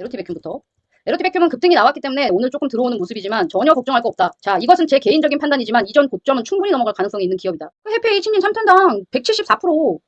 에로티 백큐부터. 에로티 백큐는 급등이 나왔기 때문에 오늘 조금 들어오는 모습이지만 전혀 걱정할 거 없다. 자, 이것은 제 개인적인 판단이지만 이전 고점은 충분히 넘어갈 가능성이 있는 기업이다. 해페이 신진 3천당 174%.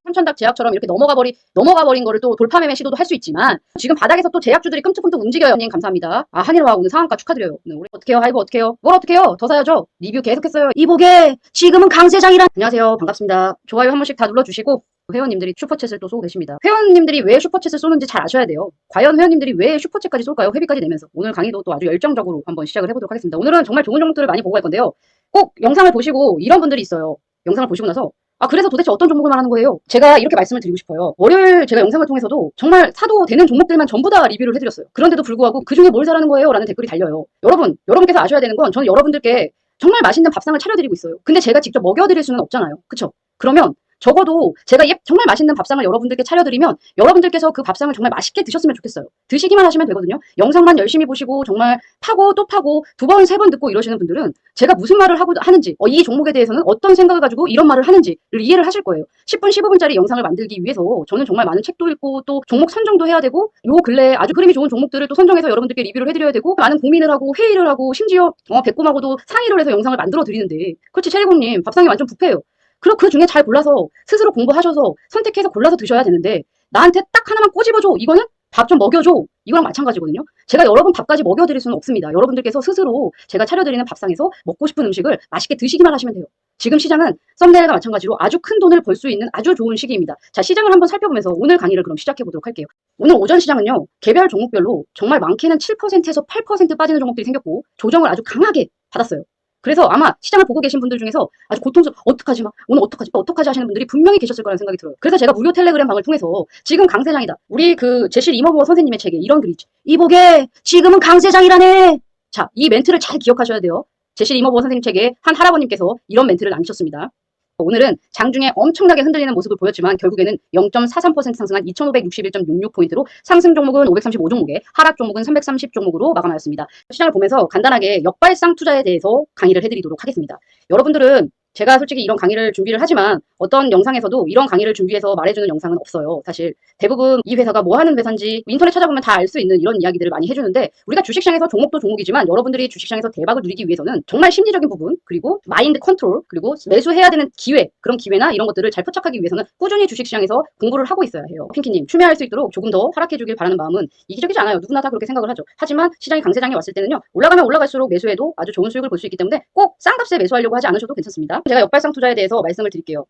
3천당 제약처럼 이렇게 넘어가 버린 거를 또 돌파 매매 시도도 할 수 있지만 지금 바닥에서 또 제약주들이 끔찍끔찍 움직여요. 형님 감사합니다. 아, 한일화 오늘 상한가 축하드려요. 오늘 우리 어떻게 해요? 하이브 어떻게 해요? 뭘 어떻게 해요? 더 사야죠. 리뷰 계속했어요. 이보게 지금은 강세장이란. 안녕하세요. 반갑습니다. 좋아요 한 번씩 다 눌러주시고 회원님들이 슈퍼챗을 또 쏘고 계십니다. 회원님들이 왜 슈퍼챗을 쏘는지 잘 아셔야 돼요. 과연 회원님들이 왜 슈퍼챗까지 쏠까요? 회비까지 내면서. 오늘 강의도 또 아주 열정적으로 한번 시작을 해보도록 하겠습니다. 오늘은 정말 좋은 종목들을 많이 보고 갈 건데요. 꼭 영상을 보시고 이런 분들이 있어요. 영상을 보시고 나서 아, 그래서 도대체 어떤 종목을 말하는 거예요? 제가 이렇게 말씀을 드리고 싶어요. 월요일 제가 영상을 통해서도 정말 사도 되는 종목들만 전부 다 리뷰를 해드렸어요. 그런데도 불구하고 그 중에 뭘 사라는 거예요? 라는 댓글이 달려요. 여러분께서 아셔야 되는 건 저는 여러분들께 정말 맛있는 밥상을 차려드리고 있어요. 근데 제가 직접 먹여드릴 수는 없잖아요. 그쵸? 그러면 적어도 제가 정말 맛있는 밥상을 여러분들께 차려드리면 여러분들께서 그 밥상을 정말 맛있게 드셨으면 좋겠어요. 드시기만 하시면 되거든요. 영상만 열심히 보시고 정말 파고 또 파고 두 번, 세 번 듣고 이러시는 분들은 제가 무슨 말을 하는지 이 종목에 대해서는 어떤 생각을 가지고 이런 말을 하는지를 이해를 하실 거예요. 10분, 15분짜리 영상을 만들기 위해서 저는 정말 많은 책도 읽고 또 종목 선정도 해야 되고 요 근래에 아주 흐름이 좋은 종목들을 또 선정해서 여러분들께 리뷰를 해드려야 되고 많은 고민을 하고 회의를 하고 심지어 백곰하고도 상의를 해서 영상을 만들어 드리는데 그렇지 체리곰님 밥상이 완전 부패예요. 그리고 그 중에 잘 골라서 스스로 공부하셔서 선택해서 골라서 드셔야 되는데 나한테 딱 하나만 꼬집어줘. 이거는 밥 좀 먹여줘. 이거랑 마찬가지거든요. 제가 여러분 밥까지 먹여드릴 수는 없습니다. 여러분들께서 스스로 제가 차려드리는 밥상에서 먹고 싶은 음식을 맛있게 드시기만 하시면 돼요. 지금 시장은 썸네일과 마찬가지로 아주 큰 돈을 벌 수 있는 아주 좋은 시기입니다. 자, 시장을 한번 살펴보면서 오늘 강의를 그럼 시작해 보도록 할게요. 오늘 오전 시장은요. 개별 종목별로 정말 많게는 7%에서 8% 빠지는 종목들이 생겼고 조정을 아주 강하게 받았어요. 그래서 아마 시장을 보고 계신 분들 중에서 아주 어떡하지 오늘 어떡하지 하시는 분들이 분명히 계셨을 거라는 생각이 들어요. 그래서 제가 무료 텔레그램 방을 통해서 지금 강세장이다. 우리 그 제실 이머버 선생님의 책에 이런 글이 있죠. 이보게 지금은 강세장이라네. 자, 이 멘트를 잘 기억하셔야 돼요. 제실 이머버 선생님 책에 한 할아버님께서 이런 멘트를 남기셨습니다. 오늘은 장중에 엄청나게 흔들리는 모습을 보였지만 결국에는 0.43% 상승한 2561.66포인트로 상승 종목은 535종목에 하락 종목은 330종목으로 마감하였습니다. 시장을 보면서 간단하게 역발상 투자에 대해서 강의를 해드리도록 하겠습니다. 여러분들은 제가 솔직히 이런 강의를 준비를 하지만 어떤 영상에서도 이런 강의를 준비해서 말해주는 영상은 없어요. 사실 대부분 이 회사가 뭐 하는 회사인지 인터넷 찾아보면 다 알 수 있는 이런 이야기들을 많이 해주는데 우리가 주식시장에서 종목도 종목이지만 여러분들이 주식시장에서 대박을 누리기 위해서는 정말 심리적인 부분 그리고 마인드 컨트롤 그리고 매수해야 되는 기회 그런 기회나 이런 것들을 잘 포착하기 위해서는 꾸준히 주식시장에서 공부를 하고 있어야 해요. 핑키님 추매할 수 있도록 조금 더 하락해주길 바라는 마음은 이기적이지 않아요. 누구나 다 그렇게 생각을 하죠. 하지만 시장이 강세장에 왔을 때는요. 올라가면 올라갈수록 매수해도 아주 좋은 수익을 볼 수 있기 때문에 꼭 싼값에 매수하려고 하지 않으셔도 괜찮습니다. 제가 역발상 투자에 대해서 말씀을 드릴게요.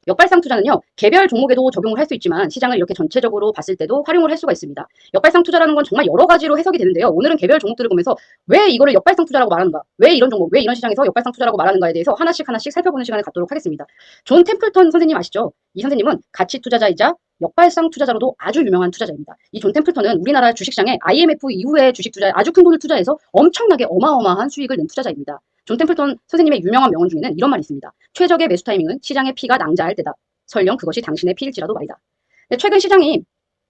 역발상 투자는요. 개별 종목에도 적용을 할 수 있지만 시장을 이렇게 전체적으로 봤을 때도 활용을 할 수가 있습니다. 역발상 투자라는 건 정말 여러 가지로 해석이 되는데요. 오늘은 개별 종목들을 보면서 왜 이거를 역발상 투자라고 말하는가? 왜 이런 종목, 왜 이런 시장에서 역발상 투자라고 말하는가에 대해서 하나씩 살펴보는 시간을 갖도록 하겠습니다. 존 템플턴 선생님 아시죠? 이 선생님은 가치 투자자이자 역발상 투자자로도 아주 유명한 투자자입니다. 이 존 템플턴은 우리나라 주식시장에 IMF 이후에 주식 투자에 아주 큰 돈을 투자해서 엄청나게 어마어마한 수익을 낸 투자자입니다. 존 템플턴 선생님의 유명한 명언 중에는 이런 말이 있습니다. 최적의 매수 타이밍은 시장의 피가 낭자할 때다. 설령 그것이 당신의 피일지라도 말이다. 최근 시장이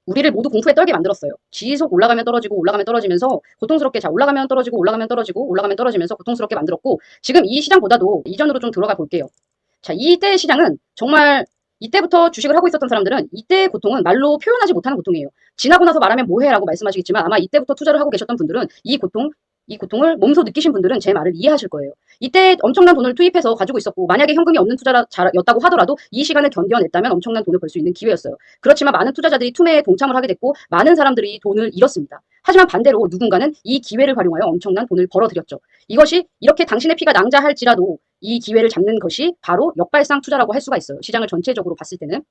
우리를 모두 공포에 떨게 만들었어요. 지속 올라가면 떨어지고 올라가면 떨어지면서 고통스럽게 올라가면 떨어지고 올라가면 떨어지고 올라가면 떨어지면서 고통스럽게 만들었고 지금 이 시장보다도 이전으로 좀 들어가 볼게요. 자, 이때 시장은 정말 이때부터 주식을 하고 있었던 사람들은 이때의 고통은 말로 표현하지 못하는 고통이에요. 지나고 나서 말하면 뭐해 라고 말씀하시겠지만 아마 이때부터 투자를 하고 계셨던 분들은 이 고통을 몸소 느끼신 분들은 제 말을 이해하실 거예요. 이때 엄청난 돈을 투입해서 가지고 있었고 만약에 현금이 없는 투자였다고 하더라도 이 시간을 견뎌냈다면 엄청난 돈을 벌 수 있는 기회였어요. 그렇지만 많은 투자자들이 투매에 동참을 하게 됐고 많은 사람들이 돈을 잃었습니다. 하지만 반대로 누군가는 이 기회를 활용하여 엄청난 돈을 벌어들였죠. 이것이 이렇게 당신의 피가 낭자할지라도 이 기회를 잡는 것이 바로 역발상 투자라고 할 수가 있어요. 시장을 전체적으로 봤을 때는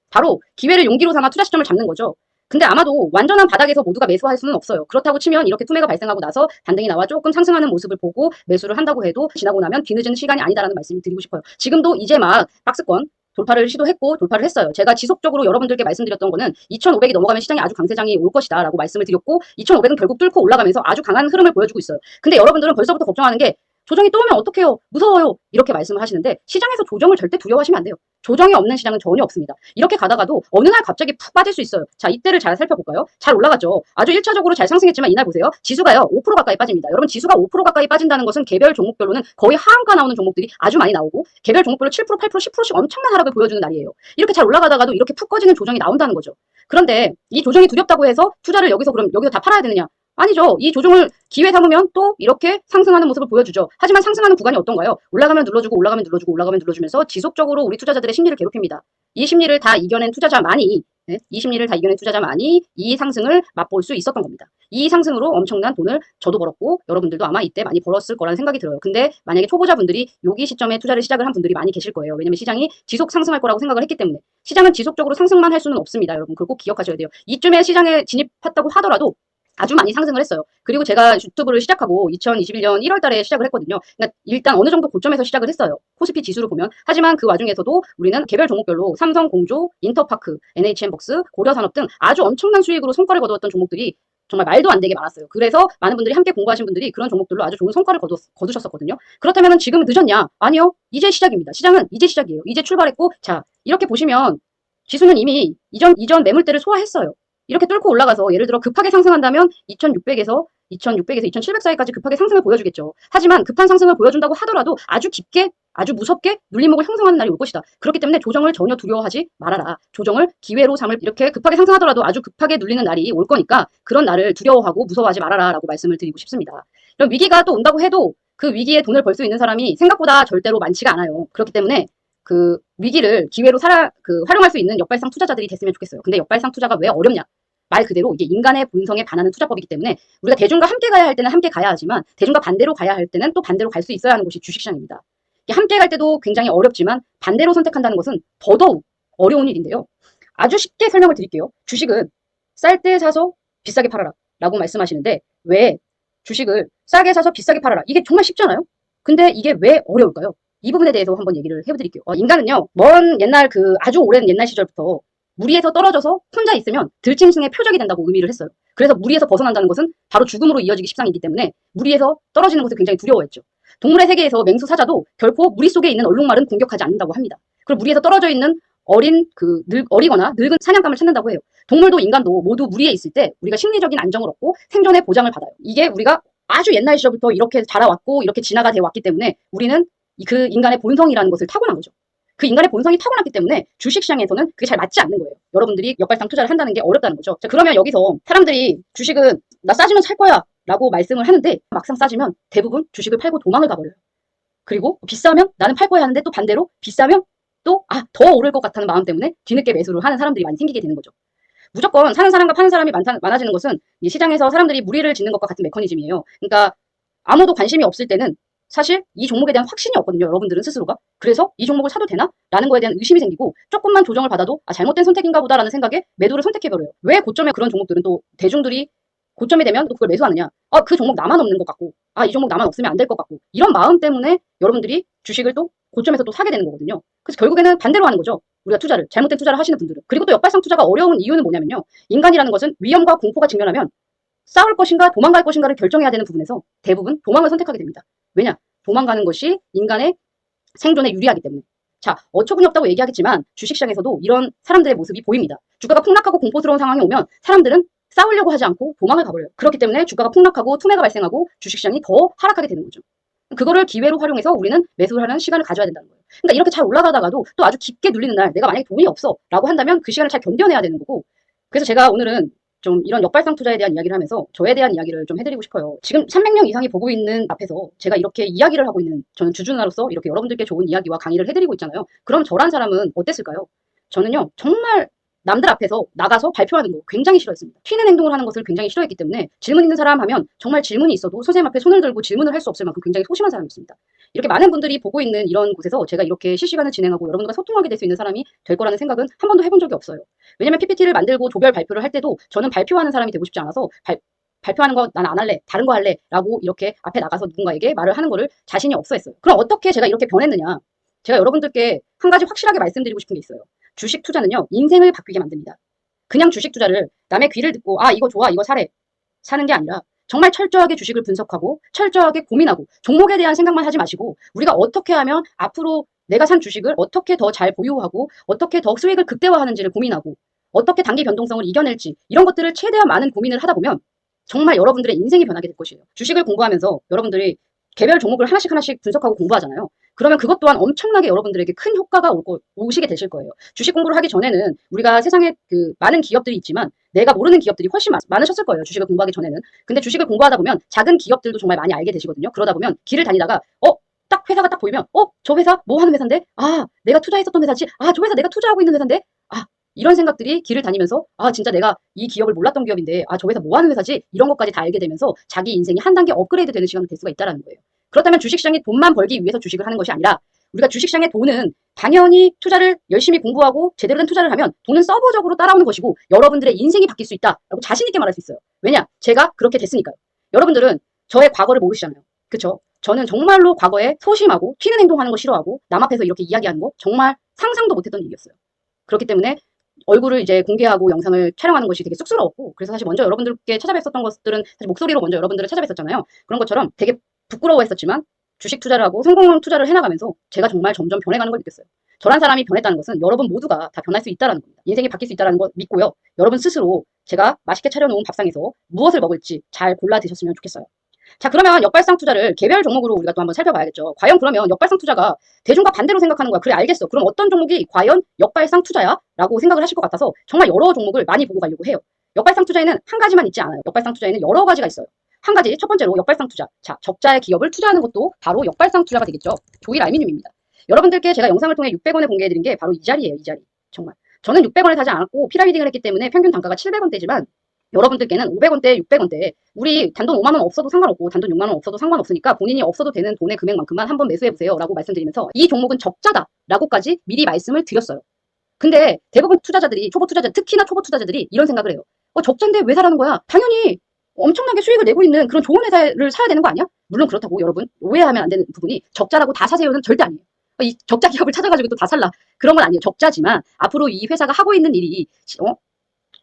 바로 기회를 용기로 삼아 투자 시점을 잡는 거죠. 근데 아마도 완전한 바닥에서 모두가 매수할 수는 없어요. 그렇다고 치면 이렇게 투매가 발생하고 나서 반등이 나와 조금 상승하는 모습을 보고 매수를 한다고 해도 지나고 나면 뒤늦은 시간이 아니다라는 말씀을 드리고 싶어요. 지금도 이제 막 박스권 돌파를 시도했고 돌파를 했어요. 제가 지속적으로 여러분들께 말씀드렸던 거는 2,500이 넘어가면 시장이 아주 강세장이 올 것이다 라고 말씀을 드렸고 2,500은 결국 뚫고 올라가면서 아주 강한 흐름을 보여주고 있어요. 근데 여러분들은 벌써부터 걱정하는 게 조정이 또 오면 어떡해요? 무서워요. 이렇게 말씀을 하시는데 시장에서 조정을 절대 두려워하시면 안 돼요. 조정이 없는 시장은 전혀 없습니다. 이렇게 가다가도 어느 날 갑자기 푹 빠질 수 있어요. 자, 이때를 잘 살펴볼까요? 잘 올라갔죠. 아주 1차적으로 잘 상승했지만 이날 보세요. 지수가요. 5% 가까이 빠집니다. 여러분 지수가 5% 가까이 빠진다는 것은 개별 종목별로는 거의 하한가 나오는 종목들이 아주 많이 나오고 개별 종목별로 7%, 8%, 10%씩 엄청난 하락을 보여주는 날이에요. 이렇게 잘 올라가다가도 이렇게 푹 꺼지는 조정이 나온다는 거죠. 그런데 이 조정이 두렵다고 해서 투자를 여기서 다 팔아야 되느냐? 아니죠. 이 조정을 기회 삼으면 또 이렇게 상승하는 모습을 보여주죠. 하지만 상승하는 구간이 어떤가요? 올라가면 눌러주고 올라가면 눌러주고 올라가면 눌러주면서 지속적으로 우리 투자자들의 심리를 괴롭힙니다. 이 심리를 다 이겨낸 투자자만이 이 심리를 다 이겨낸 투자자만이 이 상승을 맛볼 수 있었던 겁니다. 이 상승으로 엄청난 돈을 저도 벌었고 여러분들도 아마 이때 많이 벌었을 거라는 생각이 들어요. 근데 만약에 초보자분들이 여기 시점에 투자를 시작을 한 분들이 많이 계실 거예요. 왜냐면 시장이 지속 상승할 거라고 생각을 했기 때문에. 시장은 지속적으로 상승만 할 수는 없습니다. 여러분 그걸 꼭 기억하셔야 돼요. 이쯤에 시장에 진입했다고 하더라도 아주 많이 상승을 했어요. 그리고 제가 유튜브를 시작하고 2021년 1월 달에 시작을 했거든요. 그러니까 일단 어느 정도 고점에서 시작을 했어요. 코스피 지수를 보면. 하지만 그 와중에서도 우리는 개별 종목별로 삼성, 공조, 인터파크, NHN복스, 고려산업 등 아주 엄청난 수익으로 성과를 거두었던 종목들이 정말 말도 안 되게 많았어요. 그래서 많은 분들이 함께 공부하신 분들이 그런 종목들로 아주 좋은 성과를 거두셨었거든요. 그렇다면 지금은 늦었냐? 아니요. 이제 시작입니다. 시장은 이제 시작이에요. 이제 출발했고 자 이렇게 보시면 지수는 이미 이전 매물대를 소화했어요. 이렇게 뚫고 올라가서 예를 들어 급하게 상승한다면 2600에서 2700 사이까지 급하게 상승을 보여주겠죠. 하지만 급한 상승을 보여준다고 하더라도 아주 깊게 아주 무섭게 눌림목을 형성하는 날이 올 것이다. 그렇기 때문에 조정을 전혀 두려워하지 말아라. 조정을 기회로 삼을 이렇게 급하게 상승하더라도 아주 급하게 눌리는 날이 올 거니까 그런 날을 두려워하고 무서워하지 말아라 라고 말씀을 드리고 싶습니다. 그럼 위기가 또 온다고 해도 그 위기에 돈을 벌 수 있는 사람이 생각보다 절대로 많지가 않아요. 그렇기 때문에 그 위기를 기회로 활용할 수 있는 역발상 투자자들이 됐으면 좋겠어요. 근데 역발상 투자가 왜 어렵냐? 말 그대로 이게 인간의 본성에 반하는 투자법이기 때문에 우리가 대중과 함께 가야 할 때는 함께 가야 하지만 대중과 반대로 가야 할 때는 또 반대로 갈 수 있어야 하는 곳이 주식시장입니다. 함께 갈 때도 굉장히 어렵지만 반대로 선택한다는 것은 더더욱 어려운 일인데요. 아주 쉽게 설명을 드릴게요. 주식은 쌀 때 사서 비싸게 팔아라 라고 말씀하시는데 왜 주식을 싸게 사서 비싸게 팔아라? 이게 정말 쉽잖아요? 근데 이게 왜 어려울까요? 이 부분에 대해서 한번 얘기를 해드릴게요. 인간은요, 먼 옛날 아주 오랜 옛날 시절부터 무리에서 떨어져서 혼자 있으면 들짐승의 표적이 된다고 의미를 했어요. 그래서 무리에서 벗어난다는 것은 바로 죽음으로 이어지기 십상이기 때문에 무리에서 떨어지는 것을 굉장히 두려워했죠. 동물의 세계에서 맹수 사자도 결코 무리 속에 있는 얼룩말은 공격하지 않는다고 합니다. 그리고 무리에서 떨어져 있는 어리거나 늙은 사냥감을 찾는다고 해요. 동물도 인간도 모두 무리에 있을 때 우리가 심리적인 안정을 얻고 생존의 보장을 받아요. 이게 우리가 아주 옛날 시절부터 이렇게 자라왔고 이렇게 진화가 되어 왔기 때문에 우리는 그 인간의 본성이라는 것을 타고난 거죠. 그 인간의 본성이 타고났기 때문에 주식시장에서는 그게 잘 맞지 않는 거예요. 여러분들이 역발상 투자를 한다는 게 어렵다는 거죠. 자, 그러면 여기서 사람들이 주식은 나 싸지면 살 거야 라고 말씀을 하는데 막상 싸지면 대부분 주식을 팔고 도망을 가버려요. 그리고 비싸면 나는 팔 거야 하는데 또 반대로 비싸면 또 더 오를 것 같다는 마음 때문에 뒤늦게 매수를 하는 사람들이 많이 생기게 되는 거죠. 무조건 사는 사람과 파는 사람이 많아지는 것은 이 시장에서 사람들이 무리를 짓는 것과 같은 메커니즘이에요. 그러니까 아무도 관심이 없을 때는 사실 이 종목에 대한 확신이 없거든요. 여러분들은 스스로가. 그래서 이 종목을 사도 되나? 라는 거에 대한 의심이 생기고 조금만 조정을 받아도 잘못된 선택인가 보다라는 생각에 매도를 선택해버려요. 왜 고점에 그런 종목들은 또 대중들이 고점이 되면 또 그걸 매수하느냐? 그 종목 나만 없는 것 같고 이 종목 나만 없으면 안 될 것 같고 이런 마음 때문에 여러분들이 주식을 또 고점에서 또 사게 되는 거거든요. 그래서 결국에는 반대로 하는 거죠. 우리가 잘못된 투자를 하시는 분들은. 그리고 또 역발상 투자가 어려운 이유는 뭐냐면요. 인간이라는 것은 위험과 공포가 직면하면 싸울 것인가 도망갈 것인가를 결정해야 되는 부분에서 대부분 도망을 선택하게 됩니다. 왜냐? 도망가는 것이 인간의 생존에 유리하기 때문에. 자, 어처구니 없다고 얘기하겠지만 주식시장에서도 이런 사람들의 모습이 보입니다. 주가가 폭락하고 공포스러운 상황이 오면 사람들은 싸우려고 하지 않고 도망을 가버려요. 그렇기 때문에 주가가 폭락하고 투매가 발생하고 주식시장이 더 하락하게 되는 거죠. 그거를 기회로 활용해서 우리는 매수를 하는 시간을 가져야 된다는 거예요. 그러니까 이렇게 잘 올라가다가도 또 아주 깊게 눌리는 날 내가 만약에 돈이 없어 라고 한다면 그 시간을 잘 견뎌내야 되는 거고 그래서 제가 오늘은 좀 이런 역발상 투자에 대한 이야기를 하면서 저에 대한 이야기를 좀 해드리고 싶어요. 지금 300명 이상이 보고 있는 앞에서 제가 이렇게 이야기를 하고 있는 저는 주주나로서 이렇게 여러분들께 좋은 이야기와 강의를 해드리고 있잖아요. 그럼 저란 사람은 어땠을까요? 저는요 정말 남들 앞에서 나가서 발표하는 거 굉장히 싫어했습니다. 튀는 행동을 하는 것을 굉장히 싫어했기 때문에 질문 있는 사람 하면 정말 질문이 있어도 선생님 앞에 손을 들고 질문을 할 수 없을 만큼 굉장히 소심한 사람이었습니다. 이렇게 많은 분들이 보고 있는 이런 곳에서 제가 이렇게 실시간을 진행하고 여러분들과 소통하게 될 수 있는 사람이 될 거라는 생각은 한 번도 해본 적이 없어요. 왜냐면 PPT를 만들고 조별 발표를 할 때도 저는 발표하는 사람이 되고 싶지 않아서 발표하는 거 난 안 할래, 다른 거 할래 라고 이렇게 앞에 나가서 누군가에게 말을 하는 거를 자신이 없어했어요. 그럼 어떻게 제가 이렇게 변했느냐? 제가 여러분들께 한 가지 확실하게 말씀드리고 싶은 게 있어요. 주식 투자는요 인생을 바뀌게 만듭니다. 그냥 주식 투자를 남의 귀를 듣고 이거 좋아 이거 사래 사는 게 아니라 정말 철저하게 주식을 분석하고 철저하게 고민하고 종목에 대한 생각만 하지 마시고 우리가 어떻게 하면 앞으로 내가 산 주식을 어떻게 더 잘 보유하고 어떻게 더 수익을 극대화하는지를 고민하고 어떻게 단기 변동성을 이겨낼지 이런 것들을 최대한 많은 고민을 하다 보면 정말 여러분들의 인생이 변하게 될 것이에요. 주식을 공부하면서 여러분들이 개별 종목을 하나씩 분석하고 공부하잖아요. 그러면 그것 또한 엄청나게 여러분들에게 큰 효과가 오시게 되실 거예요. 주식 공부를 하기 전에는 우리가 세상에 그 많은 기업들이 있지만 내가 모르는 기업들이 훨씬 많으셨을 거예요. 주식을 공부하기 전에는. 근데 주식을 공부하다 보면 작은 기업들도 정말 많이 알게 되시거든요. 그러다 보면 길을 다니다가 딱 회사가 딱 보이면 저 회사 뭐 하는 회사인데? 내가 투자했었던 회사지? 저 회사 내가 투자하고 있는 회사인데? 이런 생각들이 길을 다니면서 진짜 내가 이 기업을 몰랐던 기업인데 저 회사 뭐 하는 회사지? 이런 것까지 다 알게 되면서 자기 인생이 한 단계 업그레이드 되는 시간이 될 수가 있다는 거예요. 그렇다면 주식시장이 돈만 벌기 위해서 주식을 하는 것이 아니라 우리가 주식시장의 돈은 당연히 투자를 열심히 공부하고 제대로 된 투자를 하면 돈은 서버적으로 따라오는 것이고 여러분들의 인생이 바뀔 수 있다라고 자신 있게 말할 수 있어요. 왜냐? 제가 그렇게 됐으니까요. 여러분들은 저의 과거를 모르시잖아요. 그쵸? 저는 정말로 과거에 소심하고 튀는 행동하는 거 싫어하고 남 앞에서 이렇게 이야기하는 거 정말 상상도 못했던 일이었어요. 그렇기 때문에 얼굴을 이제 공개하고 영상을 촬영하는 것이 되게 쑥스러웠고 그래서 사실 먼저 여러분들께 찾아뵀었던 것들은 사실 목소리로 먼저 여러분들을 찾아뵀었잖아요. 그런 것처럼 되게 부끄러워했었지만 주식 투자를 하고 성공 투자를 해나가면서 제가 정말 점점 변해가는 걸 느꼈어요. 저란 사람이 변했다는 것은 여러분 모두가 다 변할 수 있다는 겁니다. 인생이 바뀔 수 있다는 거 믿고요. 여러분 스스로 제가 맛있게 차려놓은 밥상에서 무엇을 먹을지 잘 골라 드셨으면 좋겠어요. 자, 그러면 역발상 투자를 개별 종목으로 우리가 또 한번 살펴봐야겠죠. 과연 그러면 역발상 투자가 대중과 반대로 생각하는 거야. 그래, 알겠어. 그럼 어떤 종목이 과연 역발상 투자야? 라고 생각을 하실 것 같아서 정말 여러 종목을 많이 보고 가려고 해요. 역발상 투자에는 한 가지만 있지 않아요. 역발상 투자에는 여러 가지가 있어요. 한 가지, 첫 번째로 역발상 투자. 자, 적자의 기업을 투자하는 것도 바로 역발상 투자가 되겠죠. 조일 알미늄입니다. 여러분들께 제가 영상을 통해 600원에 공개해드린 게 바로 이 자리예요. 이 자리. 정말. 저는 600원에 사지 않았고 피라미딩을 했기 때문에 평균 단가가 700원대지만 여러분들께는 500원대, 600원대 우리 단돈 5만원 없어도 상관없고 단돈 6만원 없어도 상관없으니까 본인이 없어도 되는 돈의 금액만큼만 한번 매수해보세요 라고 말씀드리면서 이 종목은 적자다 라고까지 미리 말씀을 드렸어요. 근데 대부분 투자자들이 초보 투자자 특히나 초보 투자자들이 이런 생각을 해요. 적자인데 왜 사라는 거야? 당연히 엄청나게 수익을 내고 있는 그런 좋은 회사를 사야 되는 거 아니야? 물론 그렇다고 여러분 오해하면 안 되는 부분이 적자라고 다 사세요는 절대 아니에요. 이 적자 기업을 찾아가지고 또 다 살라 그런 건 아니에요. 적자지만 앞으로 이 회사가 하고 있는 일이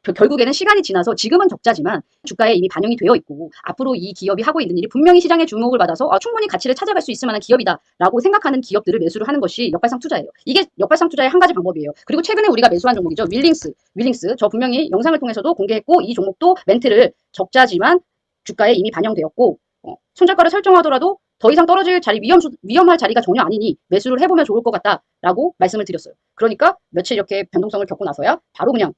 결국에는 시간이 지나서 지금은 적자지만 주가에 이미 반영이 되어 있고 앞으로 이 기업이 하고 있는 일이 분명히 시장의 주목을 받아서 충분히 가치를 찾아갈 수 있을 만한 기업이다 라고 생각하는 기업들을 매수를 하는 것이 역발상 투자예요. 이게 역발상 투자의 한 가지 방법이에요. 그리고 최근에 우리가 매수한 종목이죠. 윌링스 저 분명히 영상을 통해서도 공개했고 이 종목도 멘트를 적자지만 주가에 이미 반영되었고 손절가를 설정하더라도 더 이상 떨어질 자리 위험할 자리가 전혀 아니니 매수를 해보면 좋을 것 같다라고 말씀을 드렸어요. 그러니까 며칠 이렇게 변동성을 겪고 나서야 바로 그냥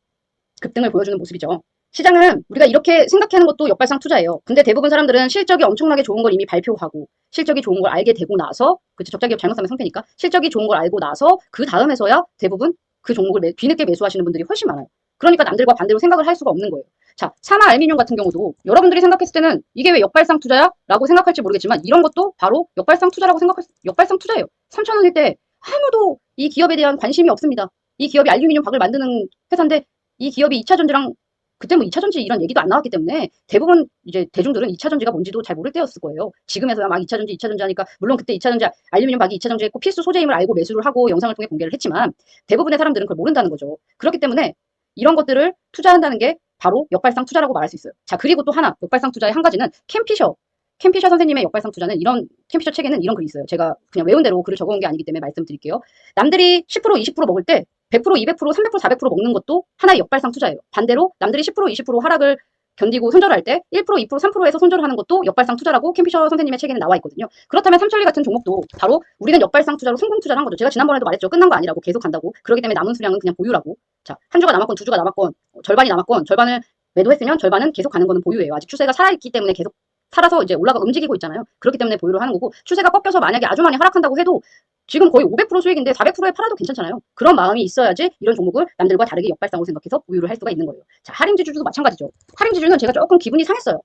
급등을 보여주는 모습이죠. 시장은 우리가 이렇게 생각하는 것도 역발상 투자예요. 근데 대부분 사람들은 실적이 엄청나게 좋은 걸 이미 발표하고 실적이 좋은 걸 알게 되고 나서 그치 적자기업 잘못 사면 상태니까 실적이 좋은 걸 알고 나서 그 다음에서야 대부분 그 종목을 뒤늦게 매수하시는 분들이 훨씬 많아요. 그러니까 남들과 반대로 생각을 할 수가 없는 거예요. 자, 사마 알미늄 같은 경우도 여러분들이 생각했을 때는 이게 왜 역발상 투자야? 라고 생각할지 모르겠지만 이런 것도 바로 역발상 투자라고 역발상 투자예요. 3,000원일 때 아무도 이 기업에 대한 관심이 없습니다. 이 기업이 알루미늄 박을 만드는 회사인데 이 기업이 2차전지랑 그때 뭐 2차전지 이런 얘기도 안 나왔기 때문에 대부분 이제 대중들은 2차전지가 뭔지도 잘 모를 때였을 거예요. 지금에서야 막 2차전지 하니까 물론 그때 2차전지 알루미늄 박이 2차전지의 꼭 필수 소재임을 알고 매수를 하고 영상을 통해 공개를 했지만 대부분의 사람들은 그걸 모른다는 거죠. 그렇기 때문에 이런 것들을 투자한다는 게 바로 역발상 투자라고 말할 수 있어요. 자, 그리고 또 하나 역발상 투자의 한 가지는 캠피셔 선생님의 역발상 투자는 이런 캠피셔 책에는 이런 글이 있어요. 제가 그냥 외운 대로 글을 적어온 게 아니기 때문에 말씀드릴게요. 남들이 10% 20% 먹을 때 100% 200% 300% 400% 먹는 것도 하나의 역발상 투자예요. 반대로 남들이 10% 20% 하락을 견디고 손절할 때 1% 2% 3%에서 손절하는 것도 역발상 투자라고 캠피셔 선생님의 책에는 나와 있거든요. 그렇다면 삼천리 같은 종목도 바로 우리는 역발상 투자로 성공 투자를 한 거죠. 제가 지난번에도 말했죠. 끝난 거 아니라고 계속 간다고. 그렇기 때문에 남은 수량은 그냥 보유라고. 자, 한 주가 남았건 두 주가 남았건 절반이 남았건 절반을 매도했으면 절반은 계속 가는 거는 보유예요. 아직 추세가 살아있기 때문에 계속 살아서 이제 움직이고 있잖아요. 그렇기 때문에 보유를 하는 거고 추세가 꺾여서 만약에 아주 많이 하락한다고 해도 지금 거의 500% 수익인데 400%에 팔아도 괜찮잖아요. 그런 마음이 있어야지 이런 종목을 남들과 다르게 역발상으로 생각해서 보유를 할 수가 있는 거예요. 자, 할인지주도 마찬가지죠. 할인지주는 제가 조금 기분이 상했어요.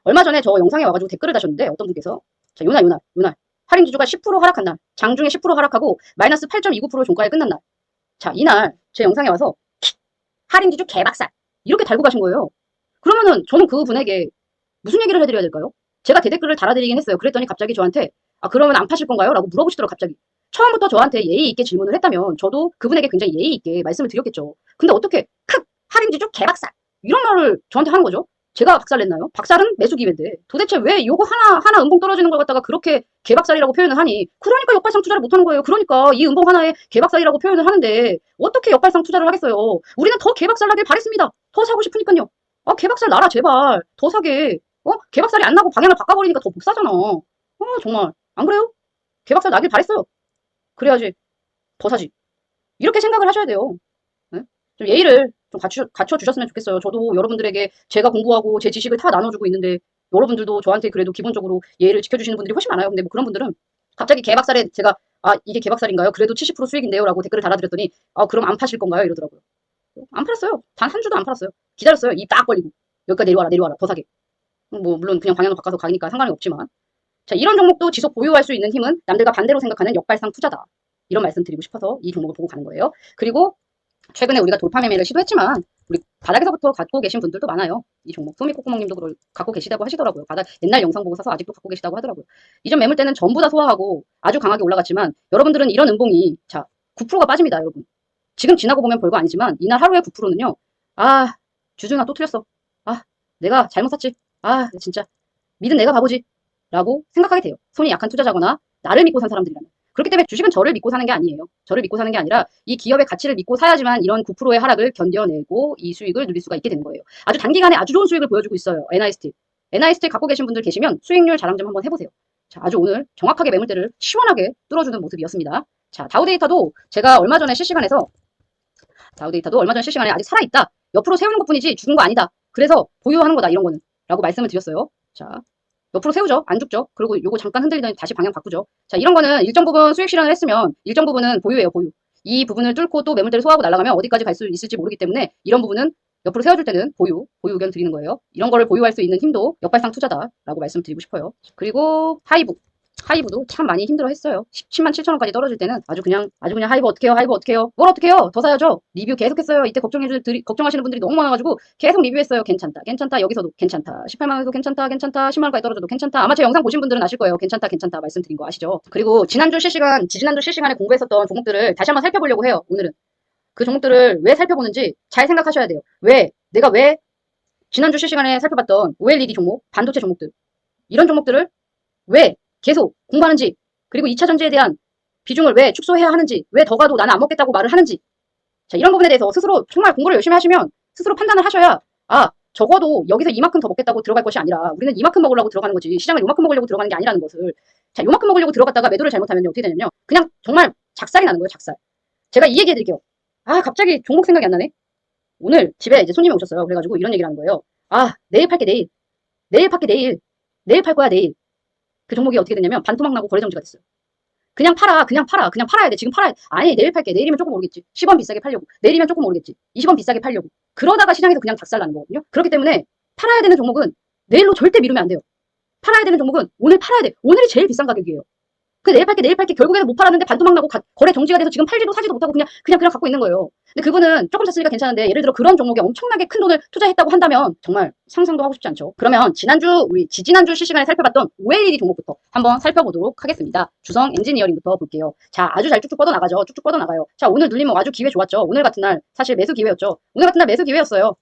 얼마 전에 저 영상에 와가지고 댓글을 다셨는데 어떤 분께서 자, 요날 할인지주가 10% 하락한 날 장중에 10% 하락하고 마이너스 8.29% 종가에 끝난 날 자, 이날 제 영상에 와서 할인지주 개박살 이렇게 달고 가신 거예요. 그러면은 저는 그분에게 무슨 얘기를 해드려야 될까요? 제가 대댓글을 달아드리긴 했어요. 그랬더니 갑자기 저한테 그러면 안 파실 건가요? 라고 물어보시더라고요. 갑자기. 처음부터 저한테 예의 있게 질문을 했다면 저도 그분에게 굉장히 예의 있게 말씀을 드렸겠죠. 근데 어떻게 할인지주 개박살 이런 말을 저한테 하는 거죠? 제가 박살냈나요? 박살은 매수 기회인데 도대체 왜 요거 하나 음봉 떨어지는 걸 갖다가 그렇게 개박살이라고 표현을 하니? 그러니까 역발상 투자를 못하는 거예요. 그러니까 이 음봉 하나에 개박살이라고 표현을 하는데 어떻게 역발상 투자를 하겠어요? 우리는 더 개박살 나길 바랬습니다. 더 사고 싶으니까요. 개박살 나라 제발 더 사게. 개박살이 안 나고 방향을 바꿔버리니까 더 못 사잖아. 정말 안 그래요? 개박살 나길 바랬어요. 그래야지 더 사지. 이렇게 생각을 하셔야 돼요. 네? 좀 예의를 좀 갖춰주셨으면 좋겠어요. 저도 여러분들에게 제가 공부하고 제 지식을 다 나눠주고 있는데 여러분들도 저한테 그래도 기본적으로 예의를 지켜주시는 분들이 훨씬 많아요. 근데 뭐 그런 분들은 갑자기 개박살에 제가 아 이게 개박살인가요? 그래도 70% 수익인데요? 라고 댓글을 달아드렸더니 아 그럼 안 파실 건가요? 이러더라고요. 안 팔았어요. 단 한 주도 안 팔았어요. 기다렸어요. 입 딱 벌리고. 여기까지 내려와라 내려와라 더 사게. 뭐 물론 그냥 방향을 바꿔서 가니까 상관이 없지만 자 이런 종목도 지속 보유할 수 있는 힘은 남들과 반대로 생각하는 역발상 투자다. 이런 말씀 드리고 싶어서 이 종목을 보고 가는 거예요. 그리고 최근에 우리가 돌파 매매를 시도했지만 우리 바닥에서부터 갖고 계신 분들도 많아요. 이 종목 소미코코몽님도 그걸 갖고 계시다고 하시더라고요. 바닥 옛날 영상 보고 사서 아직도 갖고 계시다고 하더라고요. 이전 매물대는 전부 다 소화하고 아주 강하게 올라갔지만 여러분들은 이런 음봉이 자 9%가 빠집니다, 여러분. 지금 지나고 보면 별거 아니지만 이날 하루에 9%는요. 아 주준아 또 틀렸어. 아 내가 잘못 샀지. 아 진짜 믿은 내가 바보지. 라고 생각하게 돼요. 손이 약한 투자자거나 나를 믿고 산 사람들이라면. 그렇기 때문에 주식은 저를 믿고 사는 게 아니에요. 저를 믿고 사는 게 아니라 이 기업의 가치를 믿고 사야지만 이런 9%의 하락을 견뎌내고 이 수익을 누릴 수가 있게 되는 거예요. 아주 단기간에 아주 좋은 수익을 보여주고 있어요. NIST. NIST 갖고 계신 분들 계시면 수익률 자랑 좀 한번 해보세요. 자, 아주 오늘 정확하게 매물대를 시원하게 뚫어주는 모습이었습니다. 자, 다우데이터도 제가 얼마 전에 실시간에서 다우데이터도 얼마 전 실시간에 아직 살아있다. 옆으로 세우는 것뿐이지 죽은 거 아니다. 그래서 보유하는 거다 이런 거는 라고 말씀을 드렸어요. 자, 옆으로 세우죠. 안 죽죠. 그리고 요거 잠깐 흔들리더니 다시 방향 바꾸죠. 자, 이런 거는 일정 부분 수익 실현을 했으면 일정 부분은 보유예요, 보유. 이 부분을 뚫고 또 매물대를 소화하고 날아가면 어디까지 갈 수 있을지 모르기 때문에 이런 부분은 옆으로 세워줄 때는 보유 의견 드리는 거예요. 이런 거를 보유할 수 있는 힘도 역발상 투자다라고 말씀드리고 싶어요. 그리고 하이브도 참 많이 힘들어 했어요. 17만 7천 원까지 떨어질 때는 아주 그냥 하이브 어떻게 해요? 하이브 어떻게 해요? 뭘 어떻게 해요? 더 사야죠. 리뷰 계속 했어요. 이때 걱정하시는 분들이 너무 많아가지고 계속 리뷰했어요. 괜찮다. 괜찮다. 여기서도 괜찮다. 18만 원에도 괜찮다. 괜찮다. 10만 원까지 떨어져도 괜찮다. 아마 제 영상 보신 분들은 아실 거예요. 괜찮다. 괜찮다. 말씀드린 거 아시죠? 그리고 지난주 실시간에 공부했었던 종목들을 다시 한번 살펴보려고 해요. 오늘은. 그 종목들을 왜 살펴보는지 잘 생각하셔야 돼요. 내가 왜 지난주 실시간에 살펴봤던 OLED 종목, 반도체 종목들 이런 종목들을 왜 계속 공부하는지 그리고 2차 전지에 대한 비중을 왜 축소해야 하는지 왜 더 가도 나는 안 먹겠다고 말을 하는지 자 이런 부분에 대해서 스스로 정말 공부를 열심히 하시면 스스로 판단을 하셔야 아 적어도 여기서 이만큼 더 먹겠다고 들어갈 것이 아니라 우리는 이만큼 먹으려고 들어가는 거지 시장을 요만큼 먹으려고 들어가는 게 아니라는 것을 자 요만큼 먹으려고 들어갔다가 매도를 잘못하면 어떻게 되냐면요 그냥 정말 작살이 나는 거예요 작살 제가 이 얘기 해드릴게요 아 갑자기 종목 생각이 안 나네 오늘 집에 이제 손님이 오셨어요 그래가지고 이런 얘기를 하는 거예요 아 내일 팔게 내일 팔게 내일 팔 거야 내일 그 종목이 어떻게 됐냐면 반토막 나고 거래 정지가 됐어요. 그냥 팔아야 돼. 지금 팔아야 돼. 아니, 내일 팔게. 내일이면 조금 오르겠지. 10원 비싸게 팔려고. 내일이면 조금 오르겠지. 20원 비싸게 팔려고. 그러다가 시장에서 그냥 작살나는 거거든요. 그렇기 때문에 팔아야 되는 종목은 내일로 절대 미루면 안 돼요. 팔아야 되는 종목은 오늘 팔아야 돼. 오늘이 제일 비싼 가격이에요. 그 내일 팔게 결국에는 못 팔았는데 반토막 나고 거래 정지가 돼서 지금 팔지도 사지도 못하고 그냥 갖고 있는 거예요. 근데 그분은 조금 샀으니까 괜찮은데 예를 들어 그런 종목에 엄청나게 큰 돈을 투자했다고 한다면 정말 상상도 하고 싶지 않죠. 그러면 지난주 실시간에 살펴봤던 OLED 종목부터 한번 살펴보도록 하겠습니다. 주성 엔지니어링부터 볼게요. 자, 아주 잘 쭉쭉 뻗어나가죠. 쭉쭉 뻗어나가요. 자, 오늘 눌림목 아주 기회 좋았죠. 오늘 같은 날 사실 매수 기회였죠. 오늘 같은 날 매수 기회였어요.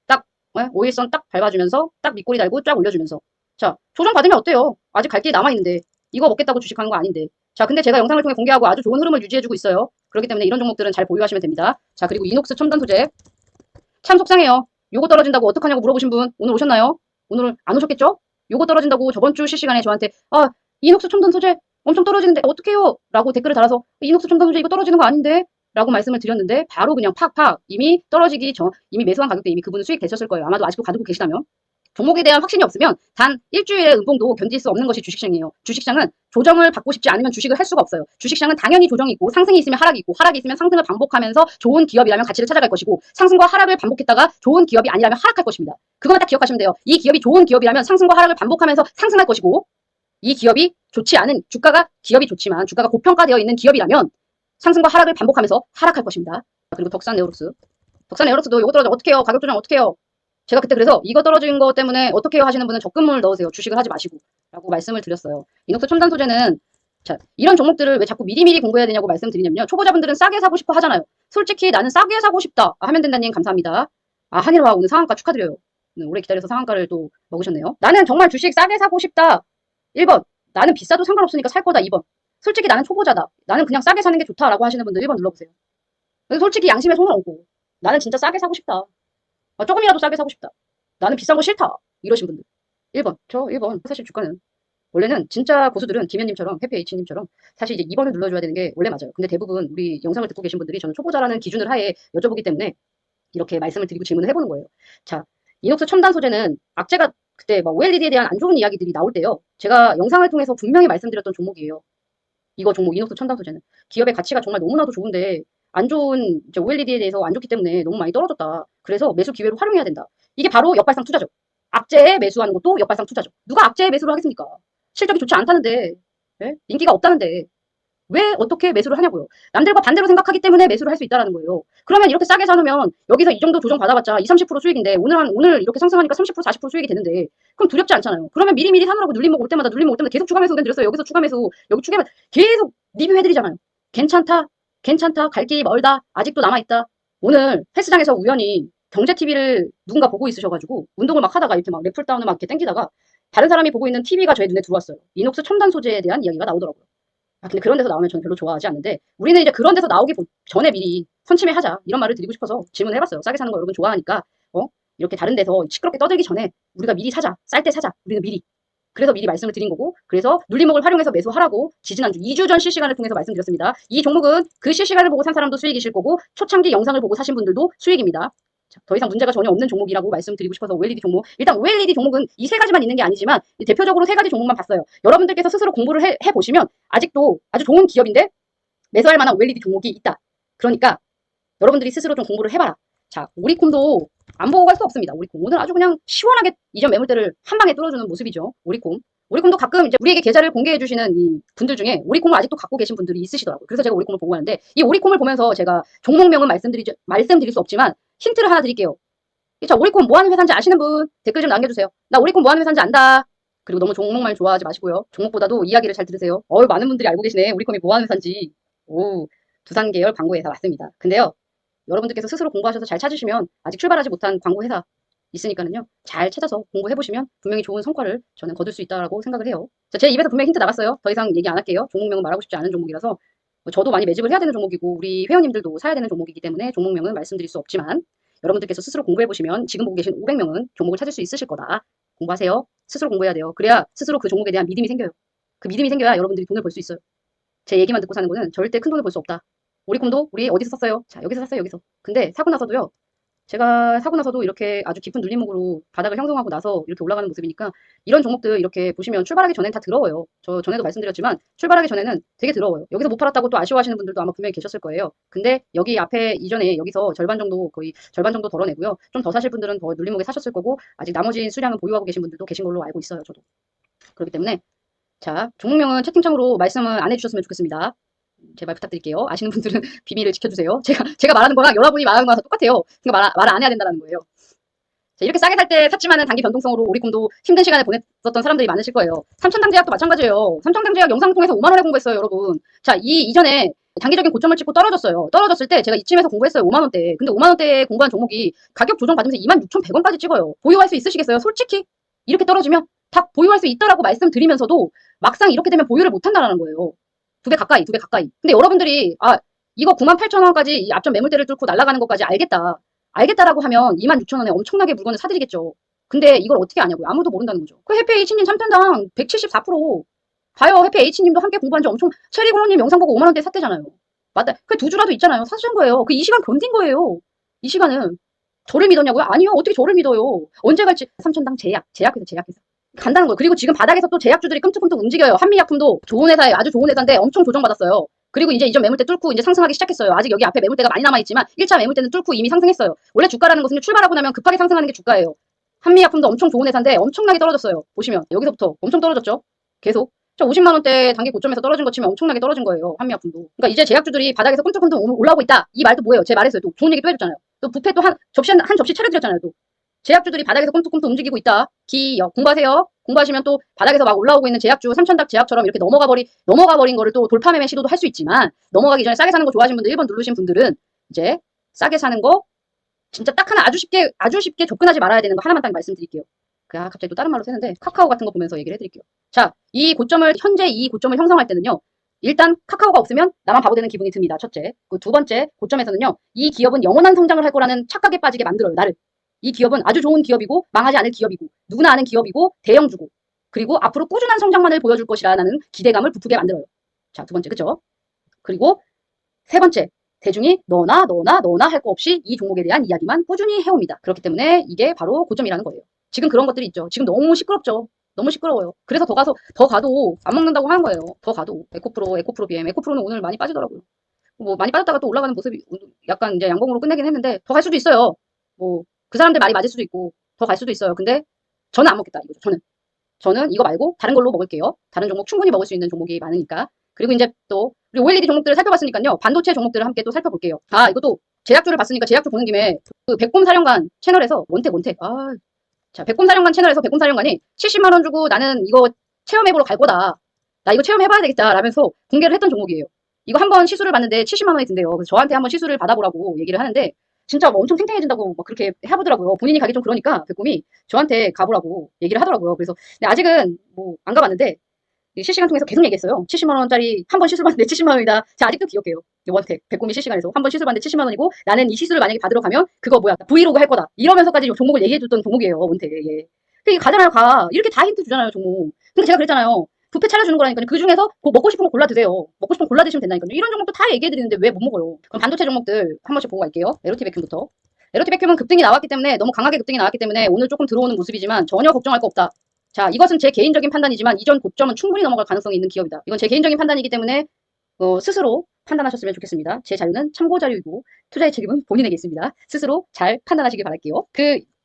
딱 5일선 딱 밟아주면서 딱 밑꼬리 달고 쫙 올려주면서 자, 조정 받으면 어때요? 아직 갈 길이 남아있는데 이거 먹겠다고 주식하는 거 아닌데 자 근데 제가 영상을 통해 공개하고 아주 좋은 흐름을 유지해주고 있어요. 그렇기 때문에 이런 종목들은 잘 보유하시면 됩니다. 자 그리고 이녹스 첨단 소재 참 속상해요. 요거 떨어진다고 어떡하냐고 물어보신 분 오늘 오셨나요? 오늘 안 오셨겠죠? 요거 떨어진다고 저번주 실시간에 저한테 아 이녹스 첨단 소재 엄청 떨어지는데 어떡해요? 라고 댓글을 달아서 이녹스 첨단 소재 이거 떨어지는 거 아닌데? 라고 말씀을 드렸는데 바로 그냥 팍팍 이미 이미 매수한 가격 때 이미 그분은 수익 되셨을 거예요. 아마도 아직도 가지고 계시다면 종목에 대한 확신이 없으면 단 일주일의 음봉도 견딜 수 없는 것이 주식시장이에요. 주식시장은 조정을 받고 싶지 않으면 주식을 할 수가 없어요. 주식시장은 당연히 조정이 있고 상승이 있으면 하락이 있고 하락이 있으면 상승을 반복하면서 좋은 기업이라면 가치를 찾아갈 것이고 상승과 하락을 반복했다가 좋은 기업이 아니라면 하락할 것입니다. 그거만 딱 기억하시면 돼요. 이 기업이 좋은 기업이라면 상승과 하락을 반복하면서 상승할 것이고 이 기업이 좋지 않은 기업이 좋지만 주가가 고평가되어 있는 기업이라면 상승과 하락을 반복하면서 하락할 것입니다. 그리고 덕산 에어로스도 이거 떨어져 어떻게 해요? 가격 조정 어떻게 해요? 제가 그때 그래서 이거 떨어진 거 때문에 어떻게 해요 하시는 분은 적금을 넣으세요. 주식을 하지 마시고 라고 말씀을 드렸어요. 이녹스 첨단 소재는 자 이런 종목들을 왜 자꾸 미리미리 공부해야 되냐고 말씀드리냐면요. 초보자분들은 싸게 사고 싶어 하잖아요. 솔직히 나는 싸게 사고 싶다 하면 된다님 감사합니다. 아 한일화 오늘 상한가 축하드려요. 오래 기다려서 상한가를 또 먹으셨네요. 나는 정말 주식 싸게 사고 싶다. 1번 나는 비싸도 상관없으니까 살 거다. 2번 솔직히 나는 초보자다. 나는 그냥 싸게 사는 게 좋다라고 하시는 분들 1번 눌러보세요. 솔직히 양심에 손을 얹고 나는 진짜 싸게 사고 싶다. 조금이라도 싸게 사고 싶다. 나는 비싼 거 싫다. 이러신 분들. 1번. 저 1번. 사실 주가는 원래는 진짜 고수들은 김현님처럼 해피H님처럼 사실 이제 2번을 눌러줘야 되는 게 원래 맞아요. 근데 대부분 우리 영상을 듣고 계신 분들이 저는 초보자라는 기준을 하에 여쭤보기 때문에 이렇게 말씀을 드리고 질문을 해보는 거예요. 자, 이녹스 첨단 소재는 악재가 그때 막 OLED에 대한 안 좋은 이야기들이 나올 때요. 제가 영상을 통해서 분명히 말씀드렸던 종목이에요. 이거 종목 이녹스 첨단 소재는 기업의 가치가 정말 너무나도 좋은데 안 좋은 이제 OLED에 대해서 안 좋기 때문에 너무 많이 떨어졌다. 그래서 매수 기회로 활용해야 된다. 이게 바로 역발상 투자죠. 악재에 매수하는 것도 역발상 투자죠. 누가 악재에 매수를 하겠습니까? 실적이 좋지 않다는데, 예? 인기가 없다는데 왜 어떻게 매수를 하냐고요. 남들과 반대로 생각하기 때문에 매수를 할 수 있다라는 거예요. 그러면 이렇게 싸게 사놓으면 여기서 이 정도 조정 받아봤자 20, 30% 수익인데 오늘 이렇게 상승하니까 30%, 40% 수익이 되는데 그럼 두렵지 않잖아요. 그러면 미리미리 사느라고 눌림목 올 때마다 계속 추가 매수 의견 드렸어요. 여기서 추가 매수, 여기 추가 매수 계속 리뷰해드리잖아요. 괜찮다, 괜찮다, 갈 길이 멀다, 아직도 남아있다. 오늘 헬스장에서 우연히 경제TV를 누군가 보고 있으셔가지고 운동을 막 하다가 이렇게 막 랩풀다운을 막 이렇게 땡기다가 다른 사람이 보고 있는 TV가 저의 눈에 들어왔어요. 이녹스 첨단 소재에 대한 이야기가 나오더라고요. 아, 근데 그런 데서 나오면 저는 별로 좋아하지 않는데 우리는 이제 그런 데서 나오기 전에 미리 선침해하자 이런 말을 드리고 싶어서 질문해봤어요. 싸게 사는 거 여러분 좋아하니까 이렇게 다른 데서 시끄럽게 떠들기 전에 우리가 미리 사자. 쌀 때 사자. 우리는 미리. 그래서 미리 말씀을 드린 거고 그래서 눌림목을 활용해서 매수하라고 지지난주 2주 전 실시간을 통해서 말씀드렸습니다. 이 종목은 그 실시간을 보고 산 사람도 수익이실 거고 초창기 영상을 보고 사신 분들도 수익입니다. 자, 더 이상 문제가 전혀 없는 종목이라고 말씀드리고 싶어서 OLED 종목. 일단 OLED 종목은 이 세 가지만 있는 게 아니지만 대표적으로 세 가지 종목만 봤어요. 여러분들께서 스스로 공부를 해보시면 아직도 아주 좋은 기업인데 매수할 만한 OLED 종목이 있다. 그러니까 여러분들이 스스로 좀 공부를 해봐라. 자, 오리콤도 안 보고 갈 수 없습니다. 오리콤. 오늘 아주 그냥 시원하게 이전 매물대를 한 방에 뚫어주는 모습이죠. 오리콤. 오리콤도 가끔 이제 우리에게 계좌를 공개해주시는 이 분들 중에 오리콤을 아직도 갖고 계신 분들이 있으시더라고요. 그래서 제가 오리콤을 보고 가는데 이 오리콤을 보면서 제가 종목명은 말씀드릴 수 없지만 힌트를 하나 드릴게요. 자, 오리콤 뭐 하는 회사인지 아시는 분 댓글 좀 남겨주세요. 나 오리콤 뭐 하는 회사인지 안다. 그리고 너무 종목만 좋아하지 마시고요. 종목보다도 이야기를 잘 들으세요. 많은 분들이 알고 계시네. 오리콤이 뭐 하는 회사인지. 오, 두산 계열 광고 회사 맞습니다. 근데요. 여러분들께서 스스로 공부하셔서 잘 찾으시면 아직 출발하지 못한 광고 회사 있으니까는요. 잘 찾아서 공부해보시면 분명히 좋은 성과를 저는 거둘 수 있다고 생각을 해요. 자, 제 입에서 분명히 힌트 나갔어요. 더 이상 얘기 안 할게요. 종목명은 말하고 싶지 않은 종목이라서 저도 많이 매집을 해야 되는 종목이고 우리 회원님들도 사야 되는 종목이기 때문에 종목명은 말씀드릴 수 없지만 여러분들께서 스스로 공부해보시면 지금 보고 계신 500명은 종목을 찾을 수 있으실 거다. 공부하세요. 스스로 공부해야 돼요. 그래야 스스로 그 종목에 대한 믿음이 생겨요. 그 믿음이 생겨야 여러분들이 돈을 벌 수 있어요. 제 얘기만 듣고 사는 거는 절대 큰 돈을 벌 수 없다. 오리콤도 우리 어디서 샀어요? 자, 여기서 샀어요, 여기서. 근데 사고 나서도요. 제가 사고 나서도 이렇게 아주 깊은 눌림목으로 바닥을 형성하고 나서 이렇게 올라가는 모습이니까 이런 종목들 이렇게 보시면 출발하기 전엔 다 더러워요. 저 전에도 말씀드렸지만 출발하기 전에는 되게 더러워요. 여기서 못 팔았다고 또 아쉬워하시는 분들도 아마 분명히 계셨을 거예요. 근데 여기 앞에 이전에 여기서 절반 정도 거의 절반 정도 덜어내고요. 좀 더 사실 분들은 더 눌림목에 사셨을 거고 아직 나머지 수량은 보유하고 계신 분들도 계신 걸로 알고 있어요. 저도. 그렇기 때문에 자, 종목명은 채팅창으로 말씀을 안 해주셨으면 좋겠습니다. 제발 부탁드릴게요. 아시는 분들은 비밀을 지켜주세요. 제가 말하는 거랑 여러분이 말하는 거랑 똑같아요. 그러니까 말을 안 해야 된다는 거예요. 자, 이렇게 싸게 살 때 샀지만은 단기 변동성으로 오리콤도 힘든 시간을 보냈었던 사람들이 많으실 거예요. 삼천당제약도 마찬가지예요. 삼천당제약 영상 통해서 5만 원에 공부했어요, 여러분. 자, 이전에 단기적인 고점을 찍고 떨어졌어요. 떨어졌을 때 제가 이쯤에서 공부했어요, 5만 원대. 근데 5만 원대에 공부한 종목이 가격 조정 받으면서 26,100원까지 찍어요. 보유할 수 있으시겠어요? 솔직히 이렇게 떨어지면 다 보유할 수 있다라고 말씀드리면서도 막상 이렇게 되면 보유를 못한다라는 거예요. 2배 가까이. 근데 여러분들이 이거 98,000원까지 이 앞전 매물대를 뚫고 날아가는 것까지 알겠다라고 하면 26,000원에 엄청나게 물건을 사드리겠죠. 근데 이걸 어떻게 아냐고요. 아무도 모른다는 거죠. 그 해피H님 3편당 174%. 봐요. 해피H님도 함께 공부한 지 엄청 체리고모님 영상 보고 5만 원대 샀대잖아요. 맞다. 그 두 주라도 있잖아요. 사주신 거예요. 그 이 시간 견딘 거예요. 이 시간은. 저를 믿었냐고요? 아니요. 어떻게 저를 믿어요. 언제 갈지 3천당 제약해서. 간다는 거예요. 그리고 지금 바닥에서 또 제약주들이 끔찍끔찍 움직여요. 한미약품도 좋은 회사에 아주 좋은 회사인데 엄청 조정받았어요. 그리고 이제 이전 매물대 뚫고 이제 상승하기 시작했어요. 아직 여기 앞에 매물대가 많이 남아있지만 1차 매물대는 뚫고 이미 상승했어요. 원래 주가라는 것은 출발하고 나면 급하게 상승하는 게 주가예요. 한미약품도 엄청 좋은 회사인데 엄청나게 떨어졌어요. 보시면 여기서부터 엄청 떨어졌죠. 계속. 저 50만 원대 단기 고점에서 떨어진 거 치면 엄청나게 떨어진 거예요. 한미약품도. 그러니까 이제 제약주들이 바닥에서 꿈틀꿈틀 올라오고 있다. 이 말도 뭐예요? 제 말했어요. 또 좋은 얘기 또 해줬잖아요. 또 뷔페 또 한 접시 차려드렸잖아요. 또. 제약주들이 바닥에서 꿈틀꿈틀 움직이고 있다. 기억 공부하세요. 공부하시면 또 바닥에서 막 올라오고 있는 제약주 삼천닭 제약처럼 이렇게 넘어가 버린 거를 또 돌파매매 시도도 할 수 있지만 넘어가기 전에 싸게 사는 거 좋아하시는 분들 1번 누르신 분들은 이제 싸게 사는 거 진짜 딱 하나 아주 쉽게 접근하지 말아야 되는 거 하나만 딱 말씀드릴게요. 갑자기 또 다른 말로 새는데 카카오 같은 거 보면서 얘기를 해드릴게요. 자, 현재 이 고점을 형성할 때는요. 일단 카카오가 없으면 나만 바보 되는 기분이 듭니다. 첫째. 그 두 번째 고점에서는요. 이 기업은 영원한 성장을 할 거라는 착각에 빠지게 만들어요. 나를. 이 기업은 아주 좋은 기업이고 망하지 않을 기업이고 누구나 아는 기업이고 대형주고 그리고 앞으로 꾸준한 성장만을 보여줄 것이라는 기대감을 부풀게 만들어요. 자, 두 번째, 그쵸? 그리고 세 번째, 대중이 너나 할 거 없이 이 종목에 대한 이야기만 꾸준히 해옵니다. 그렇기 때문에 이게 바로 고점이라는 거예요. 지금 그런 것들이 있죠. 지금 너무 시끄럽죠. 너무 시끄러워요. 그래서 더 가도 안 먹는다고 하는 거예요. 더 가도. 에코프로 BM. 에코프로는 오늘 많이 빠지더라고요. 뭐 많이 빠졌다가 또 올라가는 모습이 약간 이제 양봉으로 끝내긴 했는데 더 갈 수도 있어요. 뭐 그 사람들 말이 맞을 수도 있고 더 갈 수도 있어요. 근데 저는 안 먹겠다 이거죠. 저는 이거 말고 다른 걸로 먹을게요. 다른 종목 충분히 먹을 수 있는 종목이 많으니까. 그리고 이제 또 우리 OLED 종목들을 살펴봤으니까요. 반도체 종목들을 함께 또 살펴볼게요. 아, 이것도 제약주를 봤으니까 제약주 보는 김에 그 백곰사령관 채널에서 원택. 아, 자, 백곰사령관 채널에서 백곰사령관이 70만 원 주고 나는 이거 체험해보러 갈 거다. 나 이거 체험해봐야 되겠다. 라면서 공개를 했던 종목이에요. 이거 한번 시술을 받는데 70만 원이 든대요. 그래서 저한테 한번 시술을 받아보라고 얘기를 하는데 진짜 뭐 엄청 탱탱해진다고 막 그렇게 해보더라고요. 본인이 가기 좀 그러니까 백곰이 저한테 가보라고 얘기를 하더라고요. 그래서 근데 아직은 뭐 안 가봤는데 실시간 통해서 계속 얘기했어요. 70만 원짜리 한 번 시술 받는데 70만 원이다. 제가 아직도 기억해요. 원택 백곰이 실시간에서 한 번 시술 받는데 70만 원이고 나는 이 시술을 만약에 받으러 가면 그거 뭐야 브이로그 할 거다. 이러면서까지 종목을 얘기해줬던 종목이에요. 원택. 예. 그러니까 가잖아요. 가. 이렇게 다 힌트 주잖아요. 종목. 근데 제가 그랬잖아요. 뷔페 차려주는 거라니까요. 그 중에서 뭐 먹고 싶은 거 골라 드세요. 먹고 싶은 거 골라 드시면 된다니까요. 이런 종목도 다 얘기해드리는데 왜 못 먹어요? 그럼 반도체 종목들 한 번씩 보고 갈게요. 에로티 백큐부터. 에로티 백큐는 급등이 나왔기 때문에 너무 강하게 급등이 나왔기 때문에 오늘 조금 들어오는 모습이지만 전혀 걱정할 거 없다. 자, 이것은 제 개인적인 판단이지만 이전 고점은 충분히 넘어갈 가능성이 있는 기업이다. 이건 제 개인적인 판단이기 때문에 스스로 판단하셨으면 좋겠습니다. 제 자료는 참고 자료이고 투자의 책임은 본인에게 있습니다. 스스로 잘 판단하시길 바랄게요.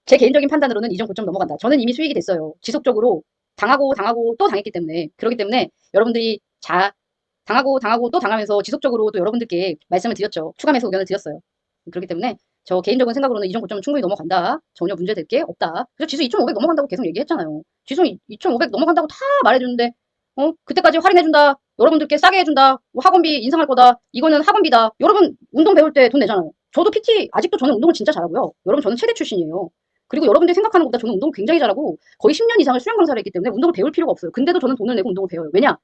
제 개인적인 판단으로는 이전 고점 넘어간다. 저는 이미 수익이 됐어요. 지속적으로 당하고 또 당했기 때문에 그렇기 때문에 여러분들이 당하고 또 당하면서 지속적으로 또 여러분들께 말씀을 드렸죠. 추가 매수 의견을 드렸어요. 그렇기 때문에 저 개인적인 생각으로는 이전 고점은 충분히 넘어간다. 전혀 문제될 게 없다. 그래서 지수 2,500 넘어간다고 계속 얘기했잖아요. 지수 2,500 넘어간다고 다 말해주는데 그때까지 할인해준다. 여러분들께 싸게 해준다. 뭐 학원비 인상할 거다. 이거는 학원비다. 여러분 운동 배울 때 돈 내잖아요. 저도 PT 아직도 저는 운동을 진짜 잘하고요. 여러분 저는 체대 출신이에요. 그리고 여러분들이 생각하는 것보다 저는 운동 굉장히 잘하고 거의 10년 이상을 수영 강사를 했기 때문에 운동을 배울 필요가 없어요. 근데도 저는 돈을 내고 운동을 배워요. 왜냐?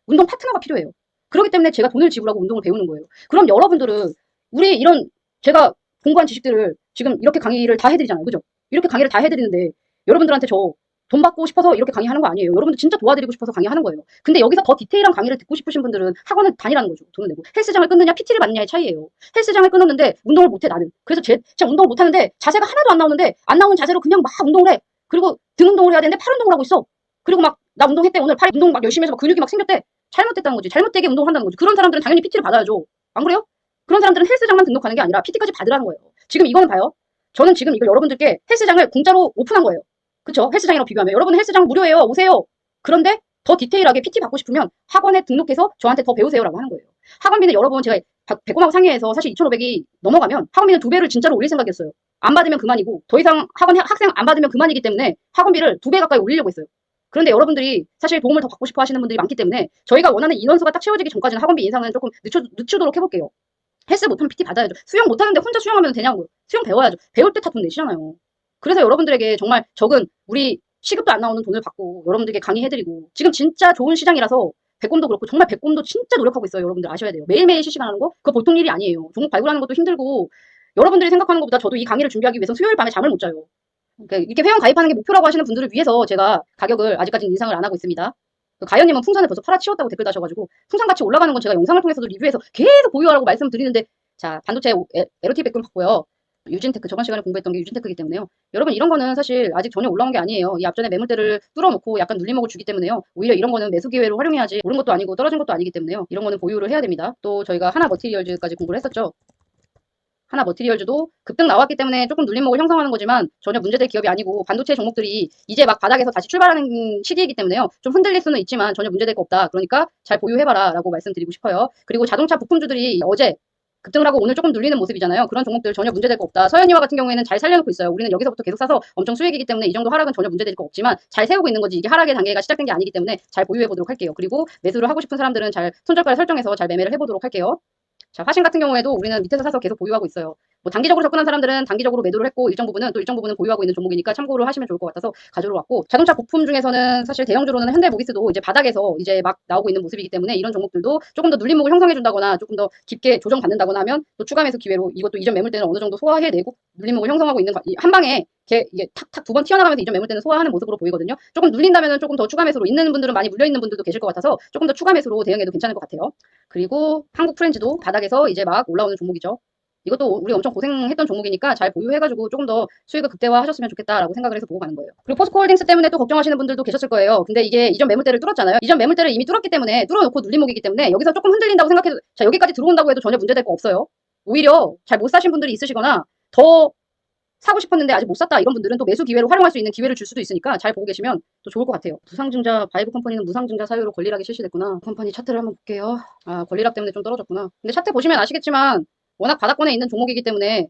운동 파트너가 필요해요. 그렇기 때문에 제가 돈을 지불하고 운동을 배우는 거예요. 그럼 여러분들은 우리 이런 제가 공부한 지식들을 지금 이렇게 강의를 다 해드리잖아요. 그죠? 이렇게 강의를 다 해드리는데 여러분들한테 저 돈 받고 싶어서 이렇게 강의하는 거 아니에요. 여러분들 진짜 도와드리고 싶어서 강의하는 거예요. 근데 여기서 더 디테일한 강의를 듣고 싶으신 분들은 학원을 다니라는 거죠. 돈을 내고. 헬스장을 끊느냐 PT를 받느냐의 차이예요. 헬스장을 끊었는데 운동을 못해 나는. 그래서 제가 운동을 못하는데 자세가 하나도 안 나오는데 안 나오는 자세로 그냥 막 운동을 해. 그리고 등 운동을 해야 되는데 팔 운동을 하고 있어. 그리고 막 나 운동했대. 오늘 팔 운동 막 열심히 해서 막 근육이 막 생겼대. 잘못됐다는 거지. 잘못되게 운동을 한다는 거지. 그런 사람들은 당연히 PT를 받아야죠. 안 그래요? 그런 사람들은 헬스장만 등록하는 게 아니라 PT까지 받으라는 거예요. 지금 이거는 봐요. 저는 지금 이거 여러분들께 헬스장을 공짜로 오픈한 거예요. 그쵸? 헬스장이랑 비교하면. 여러분 헬스장 무료예요. 오세요. 그런데 더 디테일하게 PT 받고 싶으면 학원에 등록해서 저한테 더 배우세요라고 하는 거예요. 학원비는 여러분 제가 백곰하고 상의해서 사실 2,500이 넘어가면 학원비는 2배를 진짜로 올릴 생각이었어요. 안 받으면 그만이고 더 이상 학생 안 받으면 그만이기 때문에 학원비를 2배 가까이 올리려고 했어요. 그런데 여러분들이 사실 도움을 더 받고 싶어 하시는 분들이 많기 때문에 저희가 원하는 인원수가 딱 채워지기 전까지는 학원비 인상은 조금 늦추도록 해볼게요. 헬스 못하면 PT 받아야죠. 수영 못하는데 혼자 수영하면 되냐고요. 수영 배워야죠. 배울 때 다 돈 내시잖아요. 그래서 여러분들에게 정말 적은 우리 시급도 안 나오는 돈을 받고 여러분들에게 강의해드리고 지금 진짜 좋은 시장이라서 백곰도 그렇고 정말 백곰도 진짜 노력하고 있어요. 여러분들 아셔야 돼요. 매일매일 실시간 하는 거 그거 보통 일이 아니에요. 종목 발굴하는 것도 힘들고 여러분들이 생각하는 것보다 저도 이 강의를 준비하기 위해서 수요일 밤에 잠을 못 자요. 그러니까 이렇게 회원 가입하는 게 목표라고 하시는 분들을 위해서 제가 가격을 아직까지는 인상을 안 하고 있습니다. 가연님은 풍산을 벌써 팔아치웠다고 댓글 다셔가지고 풍산 같이 올라가는 건 제가 영상을 통해서도 리뷰해서 계속 보유하라고 말씀드리는데 자 반도체 LOT 백금 봤고요. 유진테크 저번 시간에 공부했던 게 유진테크이기 때문에요. 여러분 이런 거는 사실 아직 전혀 올라온 게 아니에요. 이 앞전에 매물대를 뚫어놓고 약간 눌림목을 주기 때문에요. 오히려 이런 거는 매수 기회로 활용해야지 오른 것도 아니고 떨어진 것도 아니기 때문에요. 이런 거는 보유를 해야 됩니다. 또 저희가 하나 머티리얼즈까지 공부를 했었죠. 하나 머티리얼즈도 급등 나왔기 때문에 조금 눌림목을 형성하는 거지만 전혀 문제될 기업이 아니고 반도체 종목들이 이제 막 바닥에서 다시 출발하는 시기이기 때문에요. 좀 흔들릴 수는 있지만 전혀 문제될 거 없다. 그러니까 잘 보유해봐라 라고 말씀드리고 싶어요. 그리고 자동차 부품주들이 어제 급등을 하고 오늘 조금 눌리는 모습이잖아요. 그런 종목들 전혀 문제될 거 없다. 서현이와 같은 경우에는 잘 살려놓고 있어요. 우리는 여기서부터 계속 사서 엄청 수익이기 때문에 이 정도 하락은 전혀 문제될 거 없지만 잘 세우고 있는 거지 이게 하락의 단계가 시작된 게 아니기 때문에 잘 보유해보도록 할게요. 그리고 매수를 하고 싶은 사람들은 잘 손절가를 설정해서 잘 매매를 해보도록 할게요. 자, 화신 같은 경우에도 우리는 밑에서 사서 계속 보유하고 있어요. 뭐 단기적으로 접근한 사람들은 단기적으로 매도를 했고 일정 부분은 보유하고 있는 종목이니까 참고를 하시면 좋을 것 같아서 가져러 왔고 자동차 부품 중에서는 사실 대형주로는 현대모비스도 이제 바닥에서 이제 막 나오고 있는 모습이기 때문에 이런 종목들도 조금 더 눌림목을 형성해준다거나 조금 더 깊게 조정받는다거나 하면 또 추가 매수 기회로 이것도 이전 매물대는 어느 정도 소화해내고 눌림목을 형성하고 있는 한 방에 이게 탁탁 두 번 튀어나가면서 이전 매물대는 소화하는 모습으로 보이거든요. 조금 눌린다면 조금 더 추가 매수로 있는 분들은 많이 물려있는 분들도 계실 것 같아서 조금 더 추가 매수로 대응해도 괜찮을 것 같아요. 그리고 한국 프렌즈도 바닥에서 이제 막 올라오는 종목이죠. 이것도 우리 엄청 고생했던 종목이니까 잘 보유해가지고 조금 더 수익을 극대화하셨으면 좋겠다라고 생각을 해서 보고 가는 거예요. 그리고 포스코홀딩스 때문에 또 걱정하시는 분들도 계셨을 거예요. 근데 이게 이전 매물대를 뚫었잖아요. 이전 매물대를 이미 뚫었기 때문에 뚫어놓고 눌림목이기 때문에 여기서 조금 흔들린다고 생각해도 자 여기까지 들어온다고 해도 전혀 문제될 거 없어요. 오히려 잘 못 사신 분들이 있으시거나 더 사고 싶었는데 아직 못 샀다 이런 분들은 또 매수 기회로 활용할 수 있는 기회를 줄 수도 있으니까 잘 보고 계시면 또 좋을 것 같아요. 무상증자 바이브 컴퍼니는 무상증자 사유로 권리락이 실시됐구나. 컴퍼니 차트를 한번 볼게요. 아 권리락 때문에 좀 떨어졌구나. 근데 차트 보시면 아시겠지만 워낙 바닥권에 있는 종목이기 때문에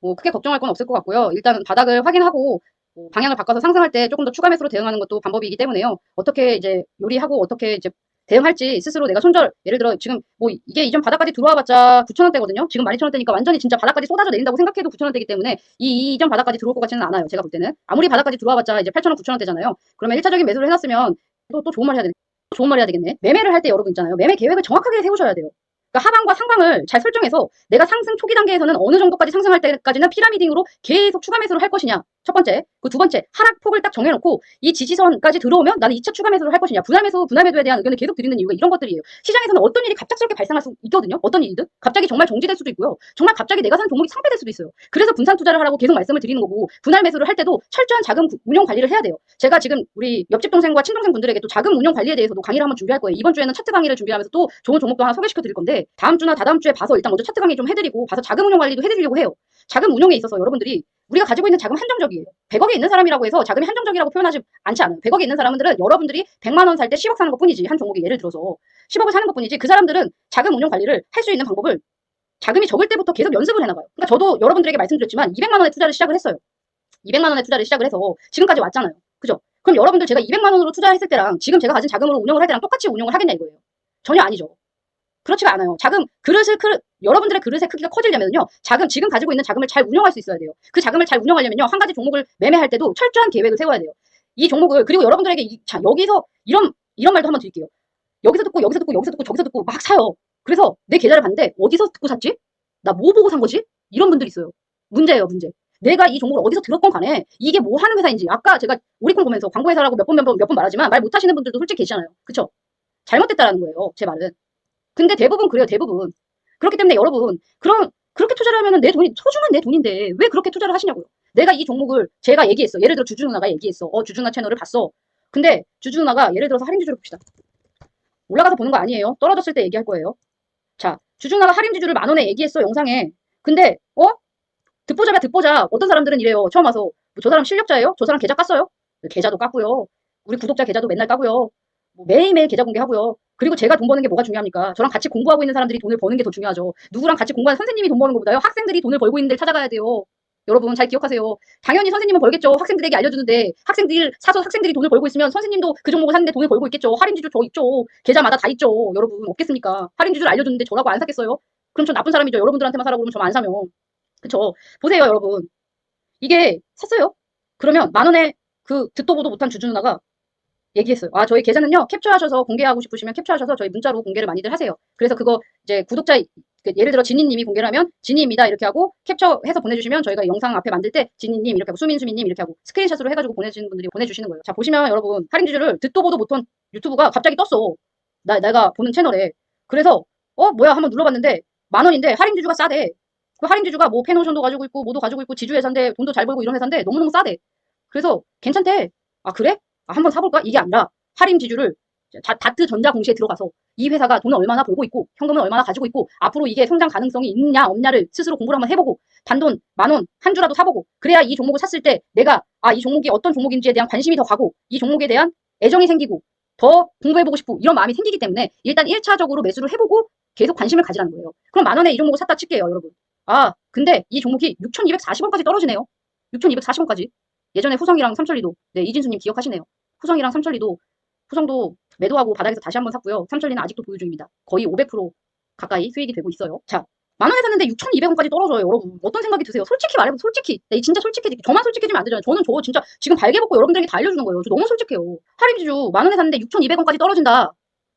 뭐 크게 걱정할 건 없을 것 같고요. 일단 바닥을 확인하고 뭐 방향을 바꿔서 상승할 때 조금 더 추가 매수로 대응하는 것도 방법이기 때문에요. 어떻게 이제 요리하고 어떻게 이제 대응할지 스스로 내가 예를 들어 지금 뭐 이게 이전 바닥까지 들어와봤자 9,000원대거든요. 지금 12,000원대니까 완전히 진짜 바닥까지 쏟아져 내린다고 생각해도 9,000원대이기 때문에 이 이전 바닥까지 들어올 것 같지는 않아요. 제가 볼 때는 아무리 바닥까지 들어와봤자 이제 8,000원, 9,000원대잖아요. 그러면 1차적인 매수를 해놨으면 또 좋은 말 해야 되네. 좋은 말 해야 되겠네. 매매를 할 때 여러분 있잖아요. 매매 계획을 정확하게 세우셔야 돼요. 그러니까 하방과 상방을 잘 설정해서 내가 상승 초기 단계에서는 어느 정도까지 상승할 때까지는 피라미딩으로 계속 추가 매수를 할 것이냐. 첫 번째. 그 두 번째. 하락폭을 딱 정해놓고 이 지지선까지 들어오면 나는 2차 추가 매수를 할 것이냐. 분할 매도에 대한 의견을 계속 드리는 이유가 이런 것들이에요. 시장에서는 어떤 일이 갑작스럽게 발생할 수 있거든요. 어떤 일이든. 갑자기 정말 정지될 수도 있고요. 정말 갑자기 내가 산 종목이 상폐될 수도 있어요. 그래서 분산 투자를 하라고 계속 말씀을 드리는 거고 분할 매수를 할 때도 철저한 자금 운용 관리를 해야 돼요. 제가 지금 우리 옆집 동생과 친동생 분들에게 또 자금 운용 관리에 대해서도 강의를 한번 준비할 거예요. 이번 주에는 차트 강의를 준비하면서 또 좋은 종목도 하나 소개시켜 드릴 건데 다음 주나 다다음 주에 봐서 일단 먼저 차트 강의 좀 해드리고 봐서 자금 운용 관리도 해드리려고 해요. 자금 운용에 있어서 여러분들이 우리가 가지고 있는 자금 한정적이에요. 100억이 있는 사람이라고 해서 자금이 한정적이라고 표현하지 않지 않아요. 100억이 있는 사람들은 여러분들이 100만 원 살 때 10억 사는 것 뿐이지. 한 종목이 예를 들어서 10억을 사는 것 뿐이지. 그 사람들은 자금 운용 관리를 할 수 있는 방법을 자금이 적을 때부터 계속 연습을 해나가요. 그러니까 저도 여러분들에게 말씀드렸지만 200만 원의 투자를 시작을 했어요. 200만 원의 투자를 시작을 해서 지금까지 왔잖아요. 그죠? 그럼 여러분들 제가 200만 원으로 투자했을 때랑 지금 제가 가진 자금으로 운영을 할 때랑 똑같이 운영을 하겠냐 이거예요. 전혀 아니죠. 그렇지가 않아요. 여러분들의 그릇의 크기가 커지려면요. 지금 가지고 있는 자금을 잘 운영할 수 있어야 돼요. 그 자금을 잘 운영하려면요. 한 가지 종목을 매매할 때도 철저한 계획을 세워야 돼요. 이 종목을, 그리고 여러분들에게, 여기서, 이런 말도 한번 드릴게요. 여기서 듣고, 여기서 듣고, 여기서 듣고, 저기서 듣고 막 사요. 그래서 내 계좌를 봤는데, 어디서 듣고 샀지? 나 뭐 보고 산 거지? 이런 분들이 있어요. 문제예요, 문제. 내가 이 종목을 어디서 들었건 간에, 이게 뭐 하는 회사인지, 아까 제가 오리콘 보면서 광고회사라고 몇 번 말하지만, 말 못하시는 분들도 솔직히 계시잖아요. 그쵸? 잘못됐다라는 거예요, 제 말은. 근데 대부분 그래요, 대부분. 그렇기 때문에 여러분, 그렇게 투자를 하면은 소중한 내 돈인데, 왜 그렇게 투자를 하시냐고요. 내가 이 종목을, 제가 얘기했어. 예를 들어 주주 누나가 얘기했어. 주주 누나 채널을 봤어. 근데 주주 누나가 예를 들어서 할인 주주를 봅시다. 올라가서 보는 거 아니에요. 떨어졌을 때 얘기할 거예요. 자, 주주 누나가 할인 주주를 10,000원에 얘기했어, 영상에. 근데, 듣보자. 어떤 사람들은 이래요. 처음 와서. 저 사람 실력자예요? 저 사람 계좌 깠어요? 계좌도 깠고요. 우리 구독자 계좌도 맨날 까고요. 매일매일 계좌 공개하고요. 그리고 제가 돈 버는 게 뭐가 중요합니까? 저랑 같이 공부하고 있는 사람들이 돈을 버는 게 더 중요하죠. 누구랑 같이 공부하는 선생님이 돈 버는 것보다요. 학생들이 돈을 벌고 있는 데를 찾아가야 돼요. 여러분 잘 기억하세요. 당연히 선생님은 벌겠죠. 학생들에게 알려주는데 학생들이 돈을 벌고 있으면 선생님도 그 종목을 샀는데 돈을 벌고 있겠죠. 할인주주 저 있죠. 계좌마다 다 있죠. 여러분 없겠습니까? 할인주주를 알려주는데 저라고 안 샀겠어요? 그럼 저 나쁜 사람이죠. 여러분들한테만 사라고 그러면 저만 안 사면. 그쵸? 보세요 여러분. 이게 샀어요. 그러면 10,000원에 그 듣도 보도 못한 주주 누나가 얘기했어요. 저희 계좌는요, 캡처하셔서 공개하고 싶으시면 캡처하셔서 저희 문자로 공개를 많이들 하세요. 그래서 그거 이제 구독자, 예를 들어 지니님이 공개를 하면 지니입니다 이렇게 하고 캡처해서 보내주시면 저희가 영상 앞에 만들 때 지니님 이렇게 하고 수민님 이렇게 하고 스크린샷으로 해가지고 보내주시는 분들이 보내주시는 거예요. 자, 보시면 여러분 할인주주를 듣도 보도 못한 유튜브가 갑자기 떴어. 내가 보는 채널에. 그래서 뭐야 한번 눌러봤는데 10,000원인데 할인주주가 싸대. 그 할인주주가 뭐 페노션도 가지고 있고 뭐도 가지고 있고 지주회사인데 돈도 잘 벌고 이런 회사인데 너무너무 싸대. 그래서 괜찮대. 그래? 한번 사볼까? 이게 아니라 할인 지주를 다트 전자 공시에 들어가서 이 회사가 돈을 얼마나 벌고 있고 현금을 얼마나 가지고 있고 앞으로 이게 성장 가능성이 있냐 없냐를 스스로 공부를 한번 해보고 단돈 10,000원 한 주라도 사보고 그래야 이 종목을 샀을 때 내가 이 종목이 어떤 종목인지에 대한 관심이 더 가고 이 종목에 대한 애정이 생기고 더 공부해보고 싶고 이런 마음이 생기기 때문에 일단 1차적으로 매수를 해보고 계속 관심을 가지라는 거예요. 그럼 10,000원에 이 종목을 샀다 칠게요 여러분. 근데 이 종목이 6,240원까지 떨어지네요. 6,240원까지. 예전에 후성이랑 삼천리도 이진수님 기억하시네요. 후성이랑 후성도 매도하고 바닥에서 다시 한번 샀고요. 삼천리는 아직도 보유 중입니다. 거의 500% 가까이 수익이 되고 있어요. 자, 10,000원에 샀는데 6,200원까지 떨어져요, 여러분. 어떤 생각이 드세요? 솔직히 말해보세요, 솔직히. 네, 진짜 솔직히. 저만 솔직해지면 안 되잖아요. 저는 저 진짜 지금 발개벗고 여러분들에게 다 알려주는 거예요. 저 너무 솔직해요. 할인지주 10,000원에 샀는데 6,200원까지 떨어진다.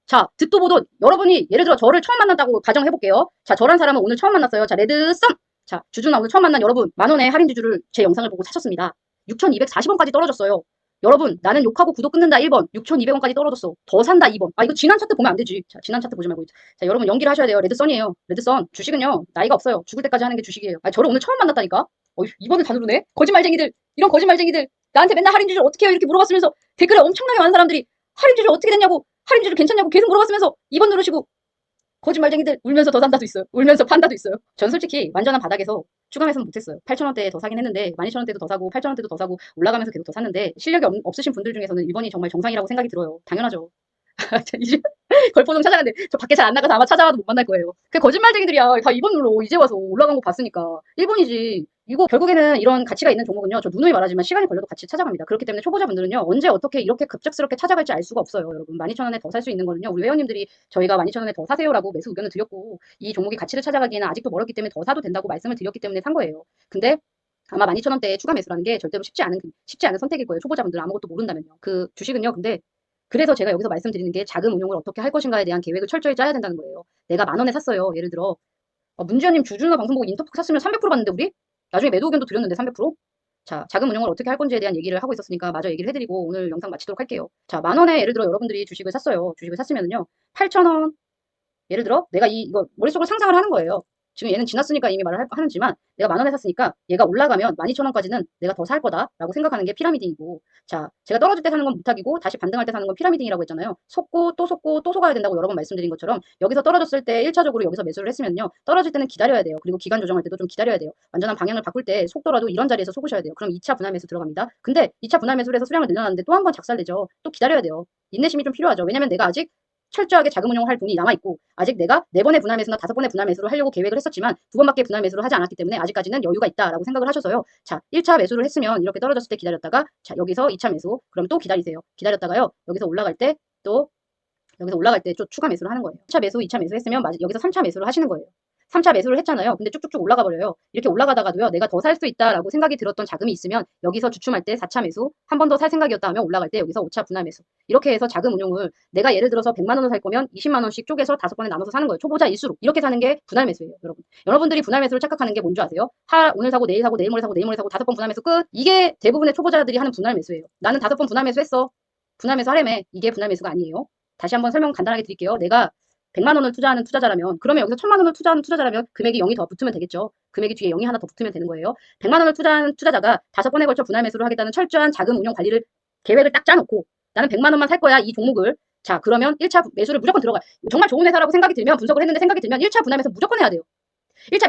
자, 듣도 보도 여러분이 예를 들어 저를 처음 만났다고 가정해볼게요. 자, 저란 사람은 오늘 처음 만났어요. 자, 레드썸. 자, 주주나 오늘 처음 만난 여러분, 10,000원에 할인주주를 제 영상을 보고 사셨습니다. 6,240원까지 떨어졌어요. 여러분, 나는 욕하고 구독 끊는다 1번, 6,200원까지 떨어졌어. 더 산다 2번. 아, 이거 지난 차트 보면 안 되지. 자, 지난 차트 보지 말고. 자, 여러분 연기를 하셔야 돼요. 레드썬이에요. 레드썬. 주식은요, 나이가 없어요. 죽을 때까지 하는 게 주식이에요. 아, 저를 오늘 처음 만났다니까? 어휴, 2번을 다 누르네? 거짓말쟁이들. 이런 거짓말쟁이들. 나한테 맨날 할인주주 어떻게 해요? 이렇게 물어봤으면서 댓글에 엄청나게 많은 사람들이 할인주주 어떻게 됐냐고, 할인주주 괜찮냐고 계속 물어봤으면서 2번 누르시고 거짓말쟁이들 울면서 더 산다도 있어요. 울면서 판다도 있어요. 전 솔직히 완전한 바닥에서 추가 매수는 못했어요. 8,000원대에 더 사긴 했는데 12,000원대도 더 사고 8,000원대도 더 사고 올라가면서 계속 더 샀는데 실력이 없으신 분들 중에서는 1번이 정말 정상이라고 생각이 들어요. 당연하죠. 이제 걸포동 찾아갔는데 저 밖에 잘 안 나가서 아마 찾아와도 못 만날 거예요. 그 거짓말쟁이들이야. 다 2번 눌러. 이제 와서 올라간 거 봤으니까. 1번이지. 이거 결국에는 이런 가치가 있는 종목은요. 저 누누이 말하지만 시간이 걸려도 같이 찾아갑니다. 그렇기 때문에 초보자분들은요. 언제 어떻게 이렇게 급작스럽게 찾아갈지 알 수가 없어요. 여러분. 12,000원에 더 살 수 있는 거는요. 우리 회원님들이 저희가 12,000원에 더 사세요라고 매수 의견을 드렸고 이 종목이 가치를 찾아가기에는 아직도 멀었기 때문에 더 사도 된다고 말씀을 드렸기 때문에 산 거예요. 근데 아마 12,000원대에 추가 매수라는 게 절대로 쉽지 않은 선택일 거예요. 초보자분들 아무것도 모른다면요. 그 주식은요. 근데 그래서 제가 여기서 말씀드리는 게 자금 운용을 어떻게 할 것인가에 대한 계획을 철저히 짜야 된다는 거예요. 내가 10,000원에 샀어요. 예를 들어 문지연님 주주나 방송 보고 인터폭 샀으면 300% 받는데 우리? 나중에 매도 의견도 드렸는데 300%? 자, 자금 운용을 어떻게 할 건지에 대한 얘기를 하고 있었으니까 마저 얘기를 해드리고 오늘 영상 마치도록 할게요. 자, 10,000원에 예를 들어 여러분들이 주식을 샀어요. 주식을 샀으면은요. 8,000원 예를 들어 내가 이거 머릿속으로 상상을 하는 거예요. 지금 얘는 지났으니까 이미 말을 하는지만 내가 10,000원에 샀으니까 얘가 올라가면 12,000원까지는 내가 더 살 거다라고 생각하는 게 피라미딩이고 자 제가 떨어질 때 사는 건 무탁이고 다시 반등할 때 사는 건 피라미딩이라고 했잖아요. 속고 또 속아야 된다고 여러 번 말씀드린 것처럼 여기서 떨어졌을 때 1차적으로 여기서 매수를 했으면요. 떨어질 때는 기다려야 돼요. 그리고 기간 조정할 때도 좀 기다려야 돼요. 완전한 방향을 바꿀 때 속더라도 이런 자리에서 속으셔야 돼요. 그럼 2차 분할 매수 들어갑니다. 근데 2차 분할 매수를 해서 수량을 늘려놨는데 또 한 번 작살내죠. 또 기다려야 돼요. 인내심이 좀 필요하죠. 왜냐면 내가 아직 철저하게 자금 운용을 할 돈이 남아있고 아직 내가 4번의 분할 매수나 5번의 분할 매수를 하려고 계획을 했었지만 2번밖에 분할 매수를 하지 않았기 때문에 아직까지는 여유가 있다라고 생각을 하셔서요. 자, 1차 매수를 했으면 이렇게 떨어졌을 때 기다렸다가 자, 여기서 2차 매수 그럼 또 기다리세요. 기다렸다가요. 여기서 올라갈 때 또 추가 매수를 하는 거예요. 1차 매수, 2차 매수 했으면 여기서 3차 매수를 하시는 거예요. 3차 매수를 했잖아요. 근데 쭉쭉쭉 올라가 버려요. 이렇게 올라가다가도요. 내가 더 살 수 있다라고 생각이 들었던 자금이 있으면 여기서 주춤할 때 4차 매수, 한 번 더 살 생각이었다 하면 올라갈 때 여기서 5차 분할 매수. 이렇게 해서 자금 운용을 내가 예를 들어서 100만 원을 살 거면 20만 원씩 쪼개서 5번에 나눠서 사는 거예요. 초보자일수록. 이렇게 사는 게 분할 매수예요, 여러분. 여러분들이 분할 매수를 착각하는 게 뭔지 아세요? 오늘 사고 내일 사고 내일 모레 사고 내일 모레 사고 5번 분할 매수 끝. 이게 대부분의 초보자들이 하는 분할 매수예요. 나는 5번 분할 매수했어. 분할 매수 하려면 이게 분할 매수가 아니에요. 다시 한번 설명 간단하게 드릴게요. 내가 100만 원을 투자하는 투자자라면 그러면 여기서 1,000만 원을 투자하는 투자자라면 금액이 0이 더 붙으면 되겠죠. 금액이 뒤에 0이 하나 더 붙으면 되는 거예요. 100만 원을 투자하는 투자자가 5번에 걸쳐 분할 매수를 하겠다는 철저한 자금 운용 관리를 계획을 딱 짜놓고 나는 100만 원만 살 거야 이 종목을. 자 그러면 1차 매수를 무조건 들어가. 정말 좋은 회사라고 생각이 들면 분석을 했는데 생각이 들면 1차 분할 매수 무조건 해야 돼요. 1차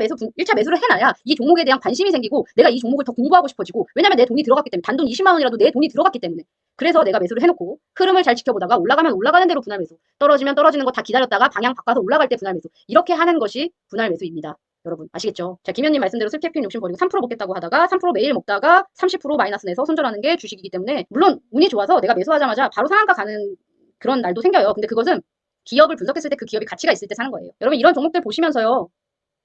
매수를 해놔야 이 종목에 대한 관심이 생기고 내가 이 종목을 더 공부하고 싶어지고 왜냐면 내 돈이 들어갔기 때문에 단돈 20만 원이라도 내 돈이 들어갔기 때문에 그래서 내가 매수를 해놓고 흐름을 잘 지켜보다가 올라가면 올라가는 대로 분할 매수 떨어지면 떨어지는 거 다 기다렸다가 방향 바꿔서 올라갈 때 분할 매수 이렇게 하는 것이 분할 매수입니다. 여러분 아시겠죠? 자 김현님 말씀대로 슬캡핀 욕심 버리고 3% 먹겠다고 하다가 3% 매일 먹다가 30% 마이너스 내서 손절하는 게 주식이기 때문에 물론 운이 좋아서 내가 매수하자마자 바로 상한가 가는 그런 날도 생겨요. 근데 그것은 기업을 분석했을 때 그 기업이 가치가 있을 때 사는 거예요. 여러분 이런 종목들 보시면서요.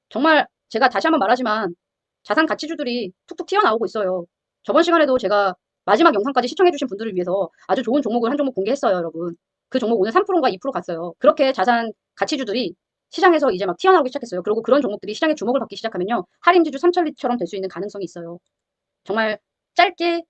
정말 제가 다시 한번 말하지만 자산 가치주들이 툭툭 튀어나오고 있어요. 저번 시간에도 제가 마지막 영상까지 시청해주신 분들을 위해서 아주 좋은 종목을 한 종목 공개했어요, 여러분. 그 종목 오늘 3%인가 2% 갔어요. 그렇게 자산 가치주들이 시장에서 이제 막 튀어나오기 시작했어요. 그리고 그런 종목들이 시장에 주목을 받기 시작하면요. 할인지주 삼천리처럼 될 수 있는 가능성이 있어요. 정말 짧게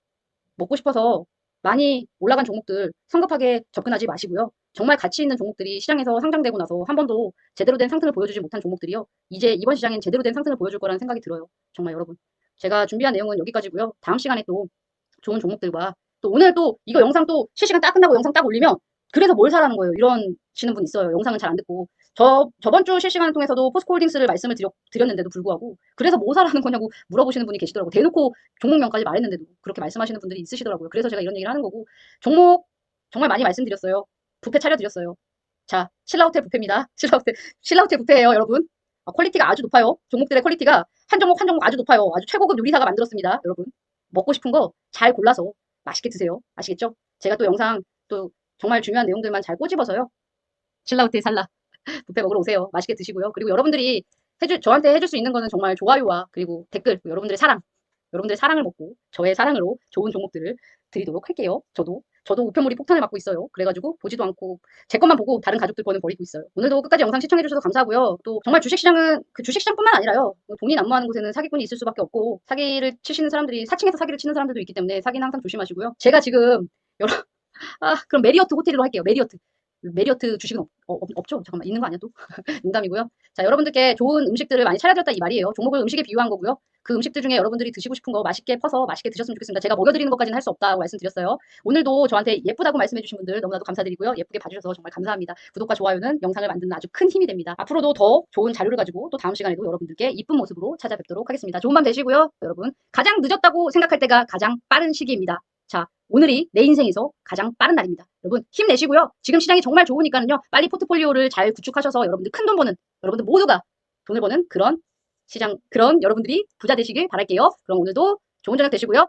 먹고 싶어서 많이 올라간 종목들 성급하게 접근하지 마시고요. 정말 가치 있는 종목들이 시장에서 상장되고 나서 한 번도 제대로 된 상승을 보여주지 못한 종목들이요. 이제 이번 시장엔 제대로 된 상승을 보여줄 거라는 생각이 들어요. 정말 여러분. 제가 준비한 내용은 여기까지고요. 다음 시간에 또 좋은 종목들과 또 오늘 또 이거 영상 또 실시간 딱 끝나고 영상 딱 올리면 그래서 뭘 사라는 거예요. 이러시는 분 있어요. 영상은 잘 안 듣고. 저번 주 실시간을 통해서도 포스코홀딩스를 말씀을 드렸는데도 불구하고 그래서 뭐 사라는 거냐고 물어보시는 분이 계시더라고요. 대놓고 종목명까지 말했는데도 그렇게 말씀하시는 분들이 있으시더라고요. 그래서 제가 이런 얘기를 하는 거고 종목 정말 많이 말씀드렸어요. 뷔페 차려드렸어요. 자, 신라호텔 뷔페입니다. 신라호텔 뷔페예요, 여러분. 퀄리티가 아주 높아요. 종목들의 퀄리티가 한 종목 한 종목 아주 높아요. 아주 최고급 요리사가 만들었습니다, 여러분. 먹고 싶은 거 잘 골라서 맛있게 드세요. 아시겠죠? 제가 또 영상 또 정말 중요한 내용들만 잘 꼬집어서요. 신라호텔 살라 뷔페 먹으러 오세요. 맛있게 드시고요. 그리고 여러분들이 저한테 해줄 수 있는 거는 정말 좋아요와 그리고 댓글, 여러분들의 사랑을 먹고 저의 사랑으로 좋은 종목들을 드리도록 할게요. 저도 우편물이 폭탄을 맞고 있어요. 그래가지고 보지도 않고 제 것만 보고 다른 가족들 거는 버리고 있어요. 오늘도 끝까지 영상 시청해주셔서 감사하고요. 또 정말 주식시장은 그 주식시장뿐만 아니라요. 돈이 난무하는 곳에는 사기꾼이 있을 수밖에 없고 사기를 치시는 사람들이 사칭해서 사기를 치는 사람들도 있기 때문에 사기는 항상 조심하시고요. 제가 지금 여러 그럼 메리어트 호텔로 할게요. 메리어트 주식은 없죠? 잠깐만, 있는 거 아니야, 또? 농담이고요. 자, 여러분들께 좋은 음식들을 많이 차려드렸다 이 말이에요. 종목을 음식에 비유한 거고요. 그 음식들 중에 여러분들이 드시고 싶은 거 맛있게 퍼서 맛있게 드셨으면 좋겠습니다. 제가 먹여드리는 것까지는 할 수 없다고 말씀드렸어요. 오늘도 저한테 예쁘다고 말씀해주신 분들 너무나도 감사드리고요. 예쁘게 봐주셔서 정말 감사합니다. 구독과 좋아요는 영상을 만드는 아주 큰 힘이 됩니다. 앞으로도 더 좋은 자료를 가지고 또 다음 시간에도 여러분들께 이쁜 모습으로 찾아뵙도록 하겠습니다. 좋은 밤 되시고요. 여러분, 가장 늦었다고 생각할 때가 가장 빠른 시기입니다. 자, 오늘이 내 인생에서 가장 빠른 날입니다. 여러분, 힘내시고요. 지금 시장이 정말 좋으니까는요. 빨리 포트폴리오를 잘 구축하셔서 여러분들 큰돈 버는, 여러분들 모두가 돈을 버는 그런 시장, 그런 여러분들이 부자 되시길 바랄게요. 그럼 오늘도 좋은 저녁 되시고요.